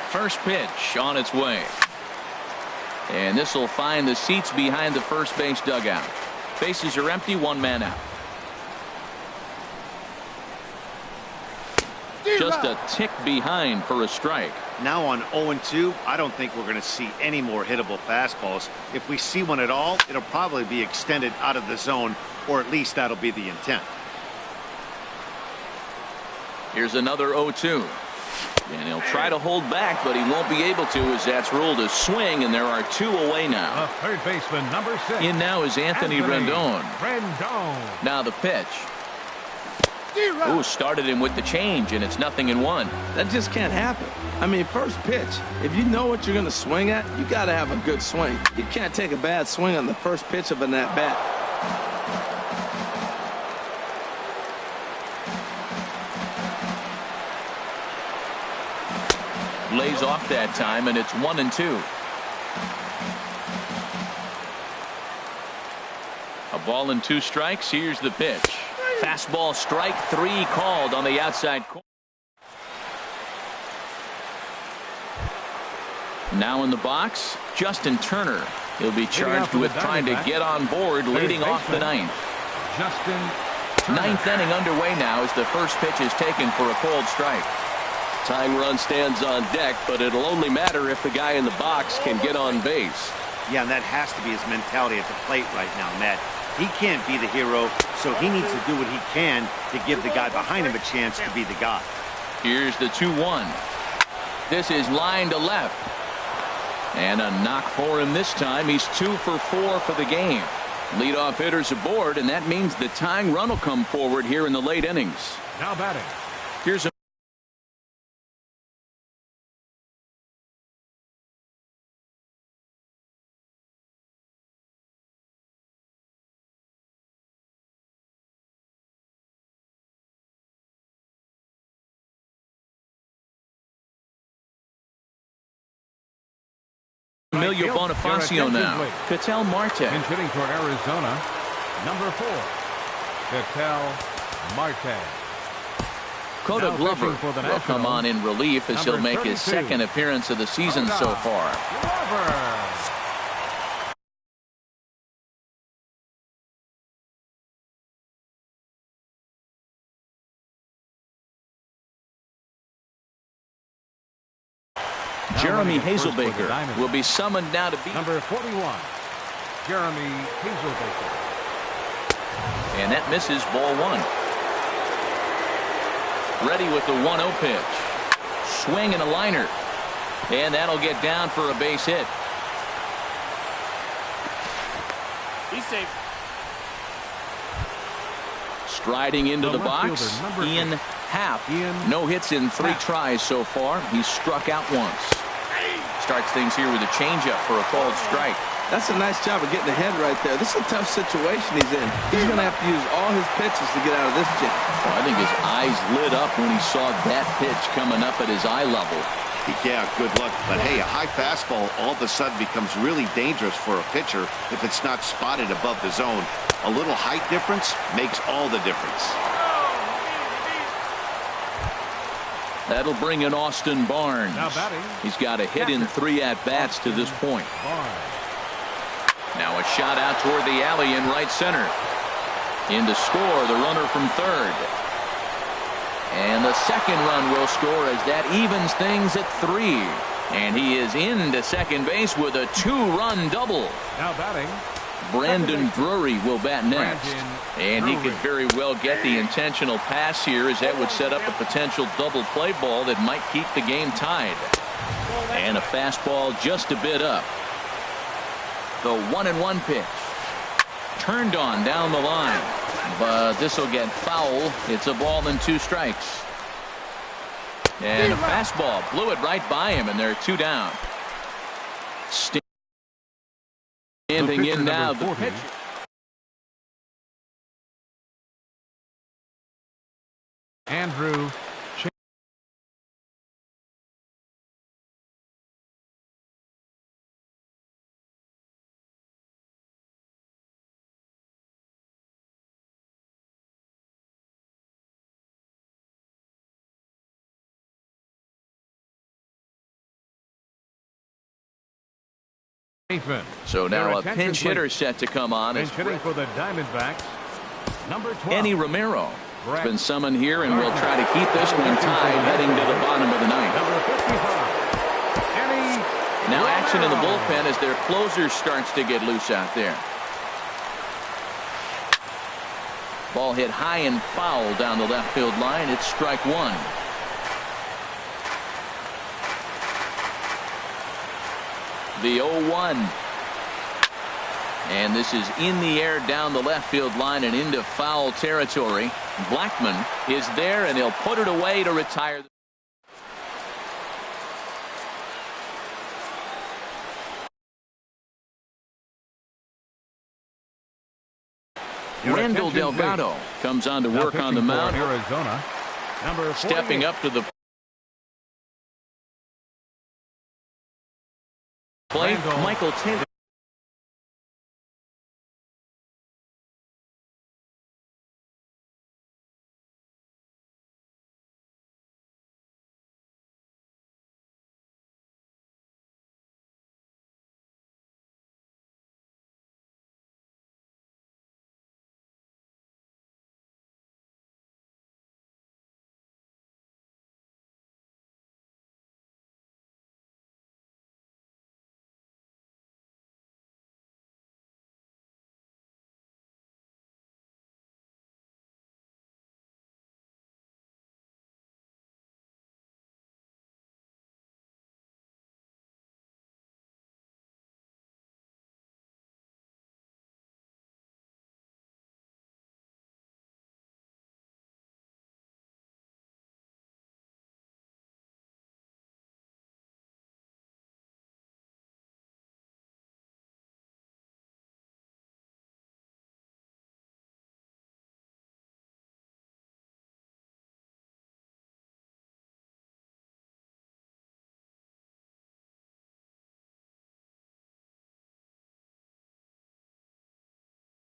First pitch on its way. And this will find the seats behind the first base dugout. Bases are empty, 1 man out. Just a tick behind for a strike. Now on 0-2, I don't think we're going to see any more hittable fastballs. If we see one at all, it'll probably be extended out of the zone, or at least that'll be the intent. Here's another 0-2. And he'll try to hold back, but he won't be able to as that's ruled a swing, and there are 2 away now. The third baseman, number 6. In now is Anthony Rendon. Rendon. Now the pitch. Ooh, started him with the change, and it's 0-1. That just can't happen. I mean, first pitch, if you know what you're going to swing at, you got to have a good swing. You can't take a bad swing on the first pitch of an at-bat. Lays off that time, and it's 1-2. A ball and 2 strikes. Here's the pitch. Fastball strike 3 called on the outside corner. Now in the box, Justin Turner. He'll be charged with trying to get on board, leading off the 9th. Justin Turner. 9th inning underway now as the first pitch is taken for a cold strike. Tying run stands on deck, but it'll only matter if the guy in the box can get on base. Yeah, and that has to be his mentality at the plate right now, Matt. He can't be the hero, so he needs to do what he can to give the guy behind him a chance to be the guy. Here's the 2-1. This is line to left. And a knock for him this time. He's 2 for 4 for the game. Leadoff hitters aboard, and that means the tying run will come forward here in the late innings. Now batting. Here's a Emilio field, Bonifacio now. attention, Ketel Marte. And hitting for Arizona, number 4, Ketel Marte. Coda Now Glover fishing for the will come Nationals, on in relief as he'll number make his 32. second appearance of the season so Coda far. Glover. Jeremy Hazelbaker will be summoned now to beat. Number 41, Jeremy Hazelbaker. And that misses ball 1. Ready with the 1-0 pitch. Swing and a liner. And that'll get down for a base hit. He's safe. Striding into the The left box, fielder, number Ian 8. Happ. Ian No hits in 3 Happ. tries so far. He's struck out once. Starts things here with a changeup for a called strike. That's a nice job of getting ahead right there. This is a tough situation he's in. He's going to have to use all his pitches to get out of this jam. Well, I think his eyes lit up when he saw that pitch coming up at his eye level. Yeah, good luck. But hey, a high fastball all of a sudden becomes really dangerous for a pitcher if it's not spotted above the zone. A little height difference makes all the difference. That'll bring in Austin Barnes. Now batting. He's got a hit in 3 at-bats to this point. Barnes. Now a shot out toward the alley in right center. In to score the runner from third. And the second run will score as that evens things at 3. And he is into second base with a 2-run double. Now batting. Brandon Drury will bat next. Brandon And he Drury. could very well get the intentional pass here, as that would set up a potential double play ball that might keep the game tied. And a fastball just a bit up. The 1-1 pitch. Turned on down the line. But this will get foul. It's a ball and 2 strikes. And a fastball blew it right by him, and there are 2 down. Standing in now, the pitcher. Andrew Chapin. So now Their a attention, pinch please. hitter set to come on. Pinch As hitting for the Diamondbacks, number 12. Kenny Romero has Brett been summoned here, and will try to keep this one tied heading to the bottom of the ninth. Number 55, Kenny Now action in the Romero. bullpen as their closer starts to get loose out there. Ball hit high and foul down the left field line. It's strike 1. The 0-1. And this is in the air down the left field line and into foul territory. Blackman is there, and he'll put it away to retire. Randall attention, Delgado comes on to Now work on the pitching for mound. Arizona, number 48. Stepping up to the plate, Randall. Michael Taylor.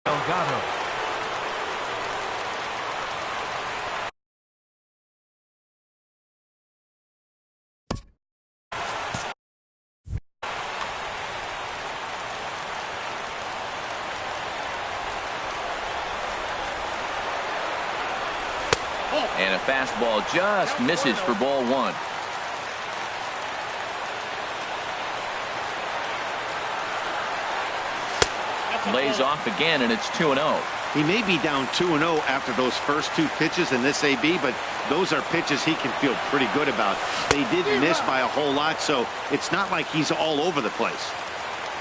Delgado. And a fastball just misses for ball one. Lays off again, and it's 2-0. He may be down 2-0 after those first two pitches in this AB, but those are pitches he can feel pretty good about. They did miss by a whole lot, so it's not like he's all over the place.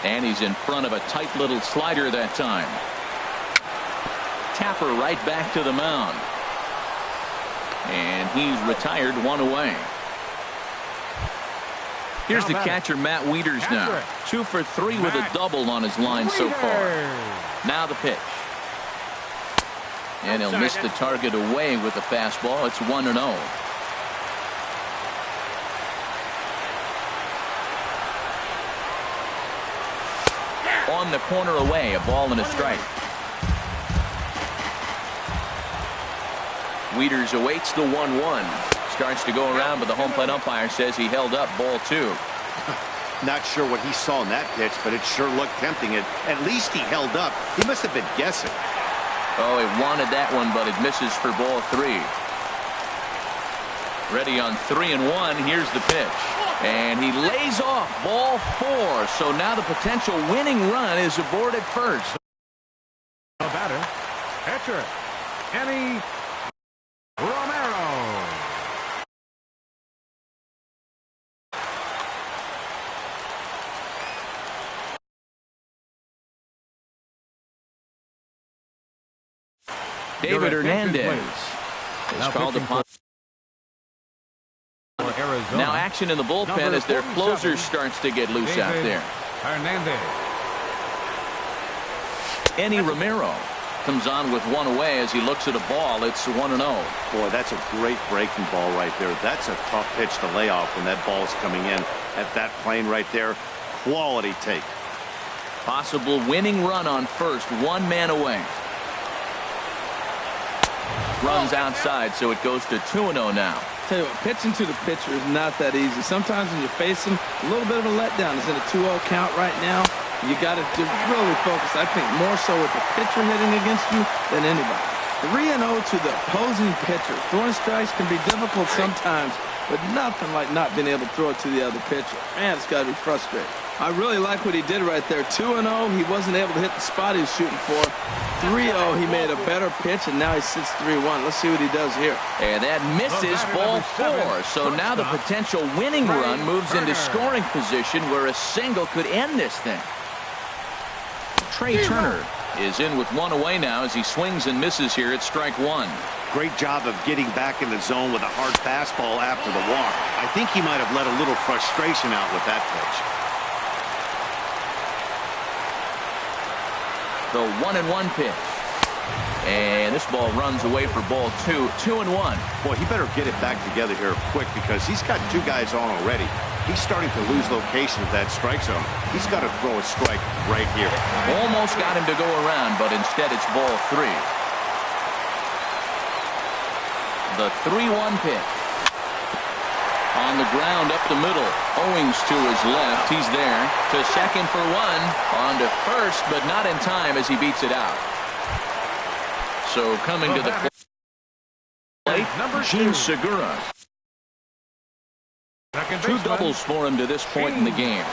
And he's in front of a tight little slider that time. Tapper right back to the mound. And he's retired, one away. Here's the catcher, Matt Wieters now. 2 for 3 with a double on his line so far. Now the pitch. And he'll miss the target away with the fastball. It's 1-0. On the corner away, a ball and a strike. Wieters awaits the 1-1. Starts to go around, but the home plate umpire says he held up ball 2. Not sure what he saw in that pitch, but it sure looked tempting. At least he held up. He must have been guessing. Oh, he wanted that one, but it misses for ball 3. Ready on 3-1. Here's the pitch. And he lays off ball 4. So now the potential winning run is aboard at first. A batter, catcher, Kenny Romero. David Hernandez is called upon. Now action in the bullpen as their closer starts to get loose out there. Hernandez. Kenny Romero comes on with one away as he looks at a ball. It's 1-0. Boy, that's a great breaking ball right there. That's a tough pitch to lay off when that ball's coming in at that plane right there. Quality take. Possible winning run on first, 1 man away. Runs outside, so it goes to 2-0 now. Tell you what, pitching to the pitcher is not that easy. Sometimes when you face him, a little bit of a letdown. It's in a 2-0 count right now. You got to really focus, I think, more so with the pitcher hitting against you than anybody. 3-0 to the opposing pitcher. Throwing strikes can be difficult sometimes, but nothing like not being able to throw it to the other pitcher. Man, it's got to be frustrating. I really like what he did right there. 2-0, he wasn't able to hit the spot he was shooting for. 3-0, he made a better pitch, and now he sits 3-1. Let's see what he does here. And that misses ball 4. So now the potential winning run moves into scoring position where a single could end this thing. Trey Turner is in with 1 away now as he swings and misses here at strike 1. Great job of getting back in the zone with a hard fastball after the walk. I think he might have let a little frustration out with that pitch. The 1-1 pitch. And this ball runs away for ball 2. 2-1. Boy, he better get it back together here quick because he's got 2 guys on already. He's starting to lose location at that strike zone. He's got to throw a strike right here. Almost got him to go around, but instead it's ball 3. The 3-1 pitch. On the ground up the middle. Owings to his left. He's there. To second for 1. On to first, but not in time as he beats it out. So coming to the plate, Gene Segura. 2 doubles for him to this point in the game.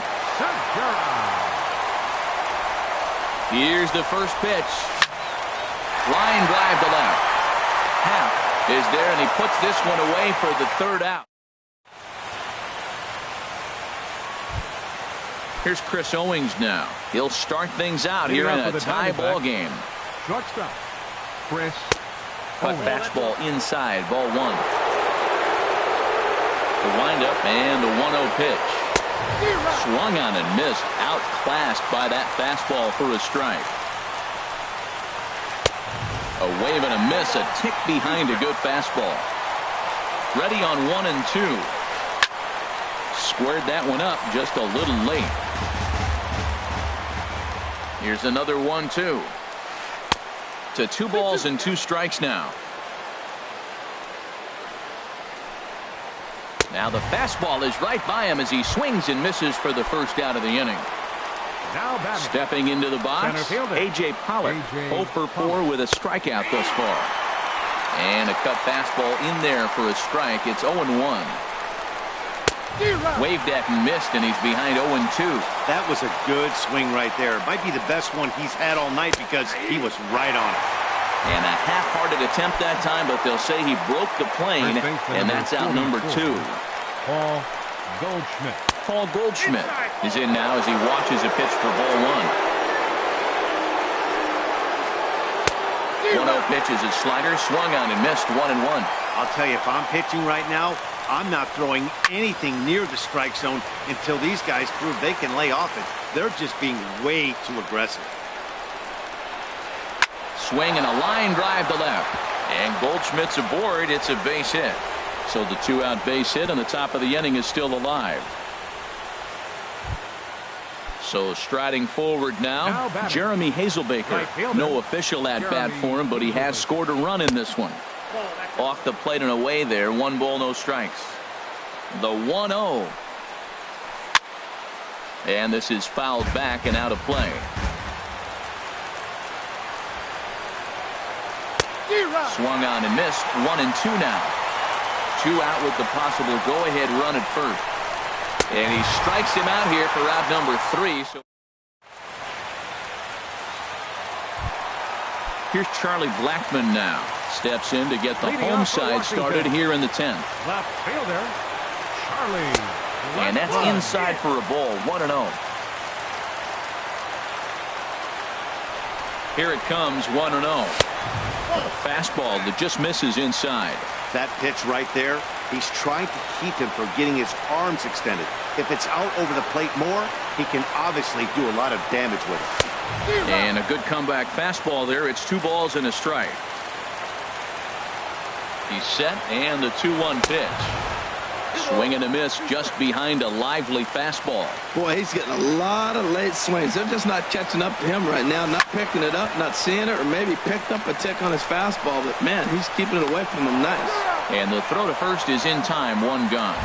Here's the first pitch. Line drive to left. Happ is there, and he puts this one away for the 3rd out. Here's Chris Owings now. He'll start things out here in a tie ball game. Shortstop, Chris Cut fastball inside, ball 1. The windup and the 1-0 pitch. Swung on and missed, outclassed by that fastball for a strike. A wave and a miss, a tick behind a good fastball. Ready on 1 and 2. Squared that one up just a little late. Here's another 1-2. to 2 balls and 2 strikes now. Now the fastball is right by him as he swings and misses for the first out of the inning. Now batting. Stepping into the box, Center fielder. A.J. Pollock, 0 for 4 with a strikeout thus far. And a cut fastball in there for a strike. It's 0-1. Waved at and missed, and he's behind 0-2. That was a good swing right there. Might be the best one he's had all night because he was right on it. And a half-hearted attempt that time, but they'll say he broke the plane, and that's out number 2. Paul Goldschmidt. Paul Goldschmidt is in now as he watches a pitch for ball 1. 1-0 pitch is his slider, swung on and missed, 1-1. I'll tell you, if I'm pitching right now, I'm not throwing anything near the strike zone until these guys prove they can lay off it. They're just being way too aggressive. Swing and a line drive to left. And Goldschmidt's aboard. It's a base hit. So the 2-out base hit on the top of the inning is still alive. So striding forward now Jeremy Hazelbaker. No official at bat for him, but he has scored a run in this one. Off the plate and away there. 1 ball, no strikes. The 1-0. And this is fouled back and out of play. Swung on and missed. 1-2 now. 2 out with the possible go-ahead run at first. And he strikes him out here for out number 3. So here's Charlie Blackmon now. Steps in to get the home side started here in the 10th. Left fielder, Charlie. And that's inside for a ball. 1-0. Here it comes, 1-0. A fastball that just misses inside. That pitch right there, he's trying to keep him from getting his arms extended. If it's out over the plate more, he can obviously do a lot of damage with it. And a good comeback fastball there. It's 2 balls and a strike. He's set, and the 2-1 pitch. Swing and a miss just behind a lively fastball. Boy, he's getting a lot of late swings. They're just not catching up to him right now, not picking it up, not seeing it, or maybe picked up a tick on his fastball. But, man, he's keeping it away from him nice. And the throw to first is in time, 1 gone.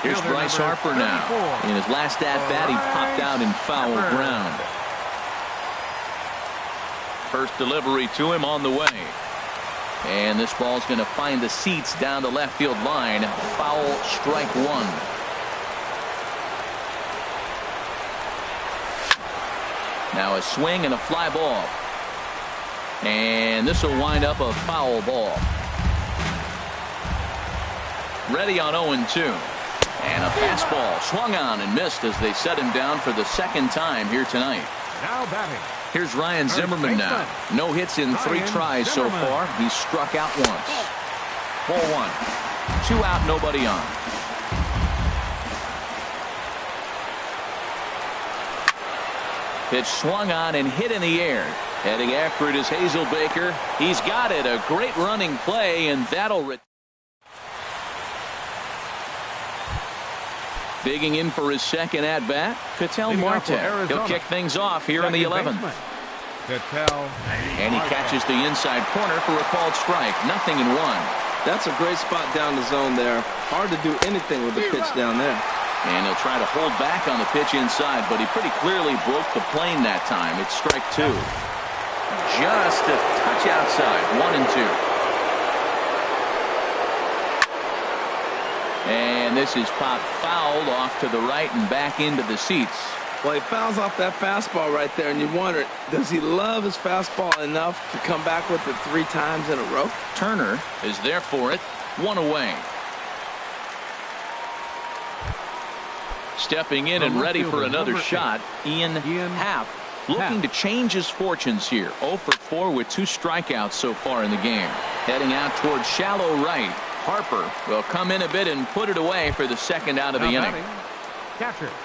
Here's Bryce Harper now. In his last at-bat, he popped out in foul ground. First delivery to him on the way. And this ball's going to find the seats down the left field line. Foul, strike 1. Now a swing and a fly ball. And this will wind up a foul ball. Ready on 0-2. And a fastball swung on and missed as they set him down for the 2nd time here tonight. Now batting. Here's Ryan Zimmerman now. No hits in 3 tries so far. He's struck out once. Ball 1. 2 out, nobody on. Pitch swung on and hit in the air. Heading after it is Hazelbaker. He's got it. A great running play, and that'll digging in for his 2nd at-bat, Ketel Marte. He'll kick things off here in the 11th. And he catches the inside corner for a called strike. 0-1. That's a great spot down the zone there. Hard to do anything with the pitch down there. And he'll try to hold back on the pitch inside, but he pretty clearly broke the plane that time. It's strike 2. Just a touch outside. 1-2. And this is popped fouled off to the right and back into the seats. Well, he fouls off that fastball right there, and you wonder, does he love his fastball enough to come back with it 3 times in a row? Turner is there for it. 1 away. Stepping in and ready for another shot, Ian Happ. Looking to change his fortunes here. 0 for 4 with 2 strikeouts so far in the game. Heading out towards shallow right. Harper will come in a bit and put it away for the 2nd out of the inning.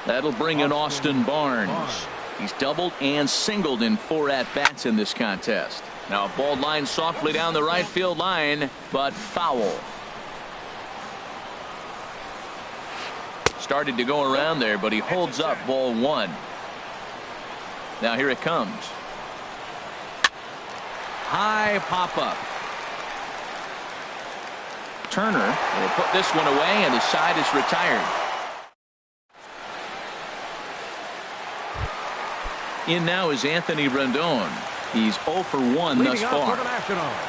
That'll bring in Austin Barnes. He's doubled and singled in 4 at-bats in this contest. Now a ball line softly down the right field line, but foul. Started to go around there, but he holds up ball 1. Now here it comes. high pop-up. Turner will put this one away, and the side is retired. In now is Anthony Rendon. He's 0 for 1 thus far.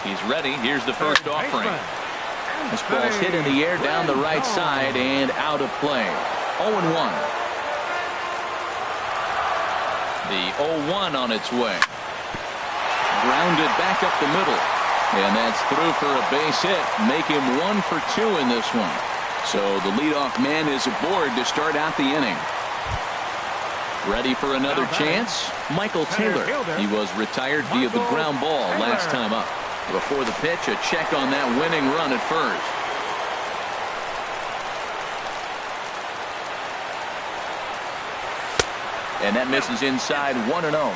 He's ready. Here's the first offering. This ball's hit in the air down the right side and out of play. 0-1. The 0-1 on its way. Grounded back up the middle. And that's through for a base hit. Make him 1 for 2 in this one. So the leadoff man is aboard to start out the inning. Ready for another chance? Michael Taylor. He was retired via the ground ball last time up. Before the pitch, a check on that winning run at first. And that misses inside. 1-0.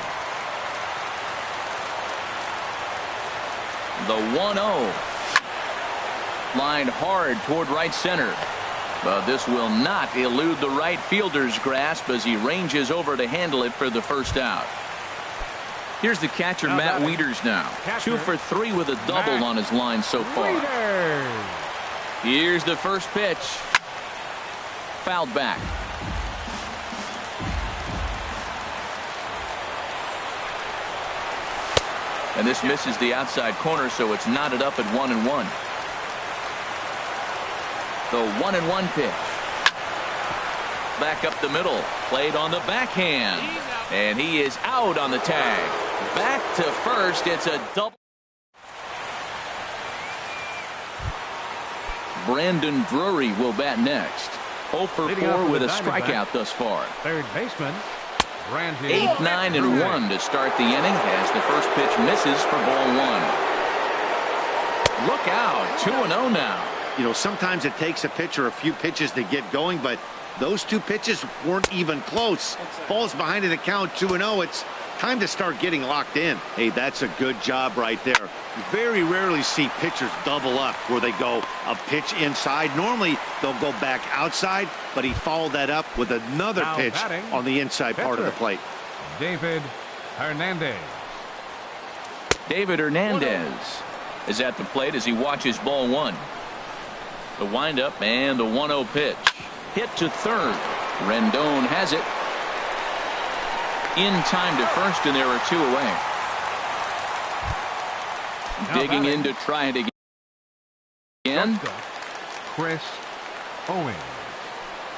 The 1-0. Lined hard toward right center. But this will not elude the right fielder's grasp as he ranges over to handle it for the first out. Here's the catcher, Matt Wieters now. 2 for 3 with a double on his line so far. Here's the first pitch. Fouled back. And this misses the outside corner, so it's knotted up at 1-1. The 1-1 pitch. Back up the middle. Played on the backhand. And he is out on the tag. Back to first. It's a double. Brandon Drury will bat next. 0 for 4 with a strikeout thus far. Third baseman. 8, 9, and 1 to start the inning as the first pitch misses for ball 1. Look out. 2-0 now. You know, sometimes it takes a pitcher a few pitches to get going, but those 2 pitches weren't even close. Falls behind in the count, 2-0. It's time to start getting locked in. Hey, that's a good job right there. You very rarely see pitchers double up where they go a pitch inside. Normally, they'll go back outside, but he followed that up with another pitch on the inside part of the plate. David Hernandez. David Hernandez is at the plate as he watches ball 1. The windup and the 1-0 pitch. Hit to third. Rendon has it. In time to first, and there are 2 away. Digging in to try it again. Chris Owens.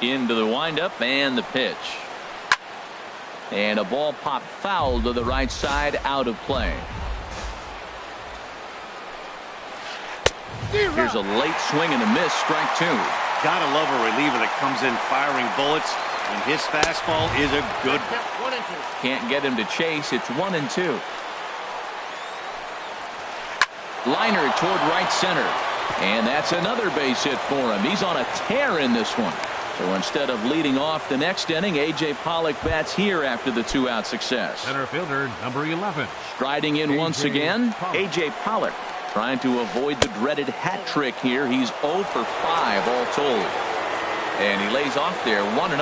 Into the windup and the pitch. And a ball popped foul to the right side, out of play. Here's a late swing and a miss, strike 2. Gotta love a reliever that comes in firing bullets, and his fastball is a good one. 1 and 2. Can't get him to chase. It's 1-2. Liner toward right center. And that's another base hit for him. He's on a tear in this one. So instead of leading off the next inning, A.J. Pollock bats here after the 2-out success. Center fielder number 11. Striding in once again, A.J. Pollock. Trying to avoid the dreaded hat trick here. He's 0 for 5 all told. And he lays off there 1-0.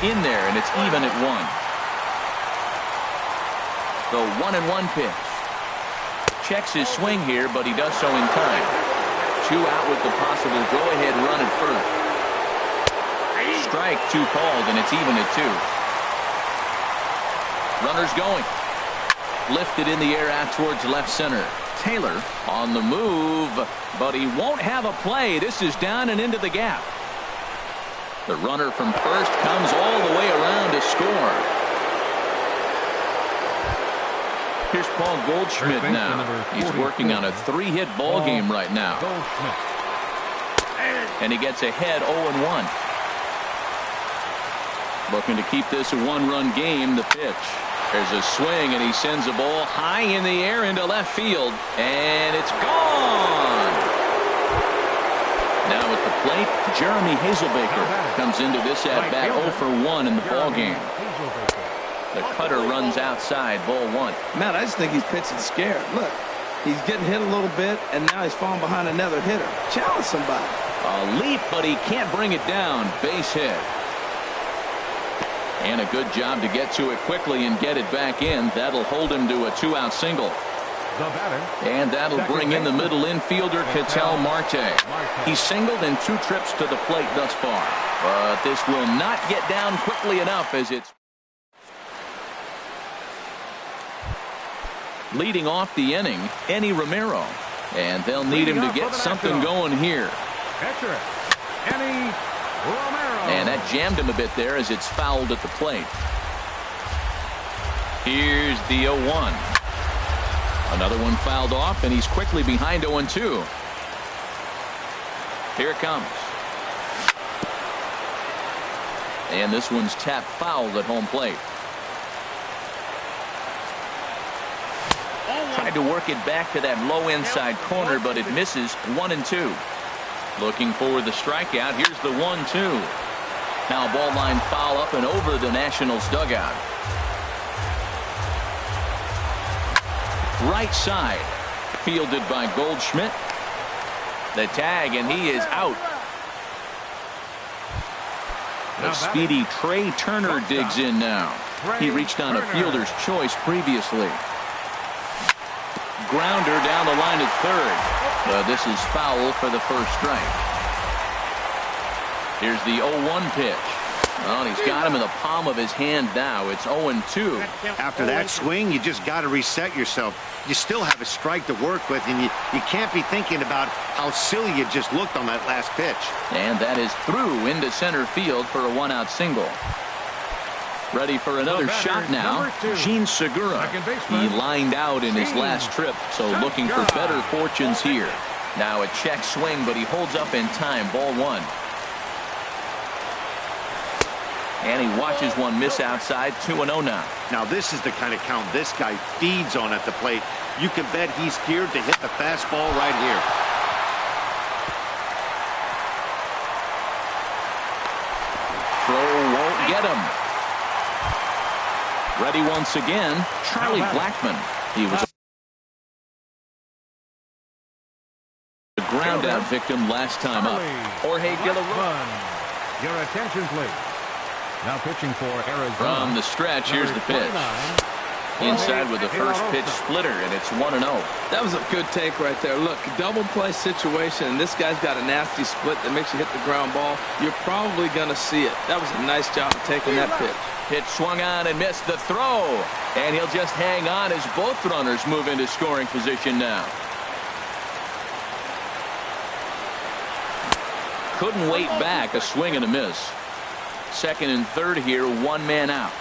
In there, and it's even at 1. The 1-1 pitch. Checks his swing here, but he does so in time. 2 out with the possible go-ahead run at first. Strike 2 called, and it's even at 2. Runners going. Lifted in the air out towards left center. Taylor on the move, but he won't have a play. This is down and into the gap. The runner from first comes all the way around to score. Here's Paul Goldschmidt now. He's working on a 3-hit ball game right now. And he gets ahead 0-1. Looking to keep this a 1-run game. The pitch. There's a swing, and he sends a ball high in the air into left field, and it's gone. Now at the plate, Jeremy Hazelbaker comes into this at bat 0 for 1 in the ball game. The cutter runs outside, ball 1. Matt, I just think he's pitching scared. Look, he's getting hit a little bit, and now he's falling behind another hitter. Challenge somebody. A leap, but he can't bring it down. Base hit. And a good job to get to it quickly and get it back in. That'll hold him to a 2-out single. The batter. And that'll bring in the middle infielder, Ketel Marte. He's singled in 2 trips to the plate thus far. But this will not get down quickly enough as it's leading off the inning, Enny Romero. And they'll need him to get something going here. Catcher, Enny Romero. And that jammed him a bit there as it's fouled at the plate. Here's the 0-1. Another one fouled off, and he's quickly behind 0-2. Here it comes. And this one's tapped foul at home plate. Tried to work it back to that low inside corner, but it misses. 1-2. Looking for the strikeout. Here's the 1-2. Now ball line foul up and over the Nationals dugout. Right side. Fielded by Goldschmidt. The tag, and he is out. The speedy Trey Turner digs in now. He reached on a fielder's choice previously. Grounder down the line at third. This is foul for the first strike. Here's the 0-1 pitch. Well, he's got him in the palm of his hand now. It's 0-2. After that swing, you just got to reset yourself. You still have a strike to work with, and you can't be thinking about how silly you just looked on that last pitch. And that is through into center field for a 1-out single. Ready for another shot now. Gene Segura. He lined out in his last trip, so looking for better fortunes here. Now a check swing, but he holds up in time. Ball 1. And he watches one miss outside. 2-0 now. Now this is the kind of count this guy feeds on at the plate. You can bet he's geared to hit the fastball right here. Throw won't get him. Ready once again, Charlie Blackmon. He was a ground out victim last time up. Jorge Guillermo. Your attention, please. Now pitching for Arizona. From the stretch, here's the pitch. Inside with the first pitch splitter, and it's 1-0. That was a good take right there. Look, double play situation, and this guy's got a nasty split that makes you hit the ground ball. You're probably going to see it. That was a nice job of taking that pitch. Pitch swung on and missed the throw. And he'll just hang on as both runners move into scoring position now. Couldn't wait back. A swing and a miss. Second and third here, 1 man out.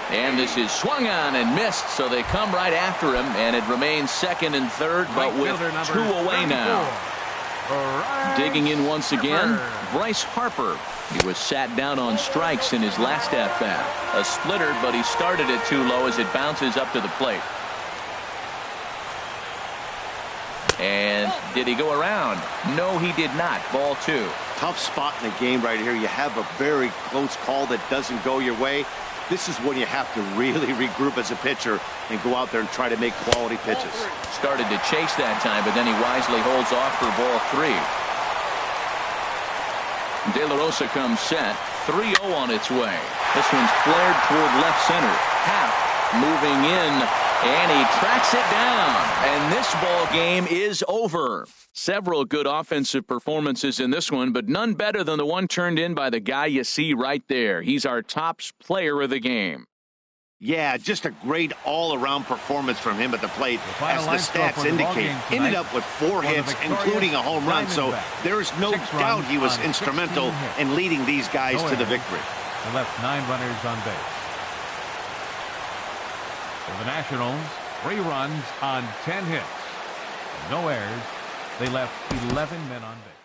And this is swung on and missed, so they come right after him, and it remains second and third, but with 2 away now. Digging in once again, Bryce Harper. He was sat down on strikes in his last at-bat. A splitter, but he started it too low as it bounces up to the plate. And did he go around? No, he did not. Ball 2. Tough spot in the game right here. You have a very close call that doesn't go your way. This is when you have to really regroup as a pitcher and go out there and try to make quality pitches. Started to chase that time, but then he wisely holds off for ball 3. De La Rosa comes set. 3-0 on its way. This one's flared toward left center. Half moving in, and he tracks it down. And this ball game is over. Several good offensive performances in this one, but none better than the one turned in by the guy you see right there. He's our top player of the game. Yeah, just a great all-around performance from him at the plate, as the stats indicate. Ended up with 4 hits, including a home run, so there is no doubt he was instrumental in leading these guys to the victory. They left 9 runners on base. For the Nationals, 3 runs on 10 hits. No errors. They left 11 men on base.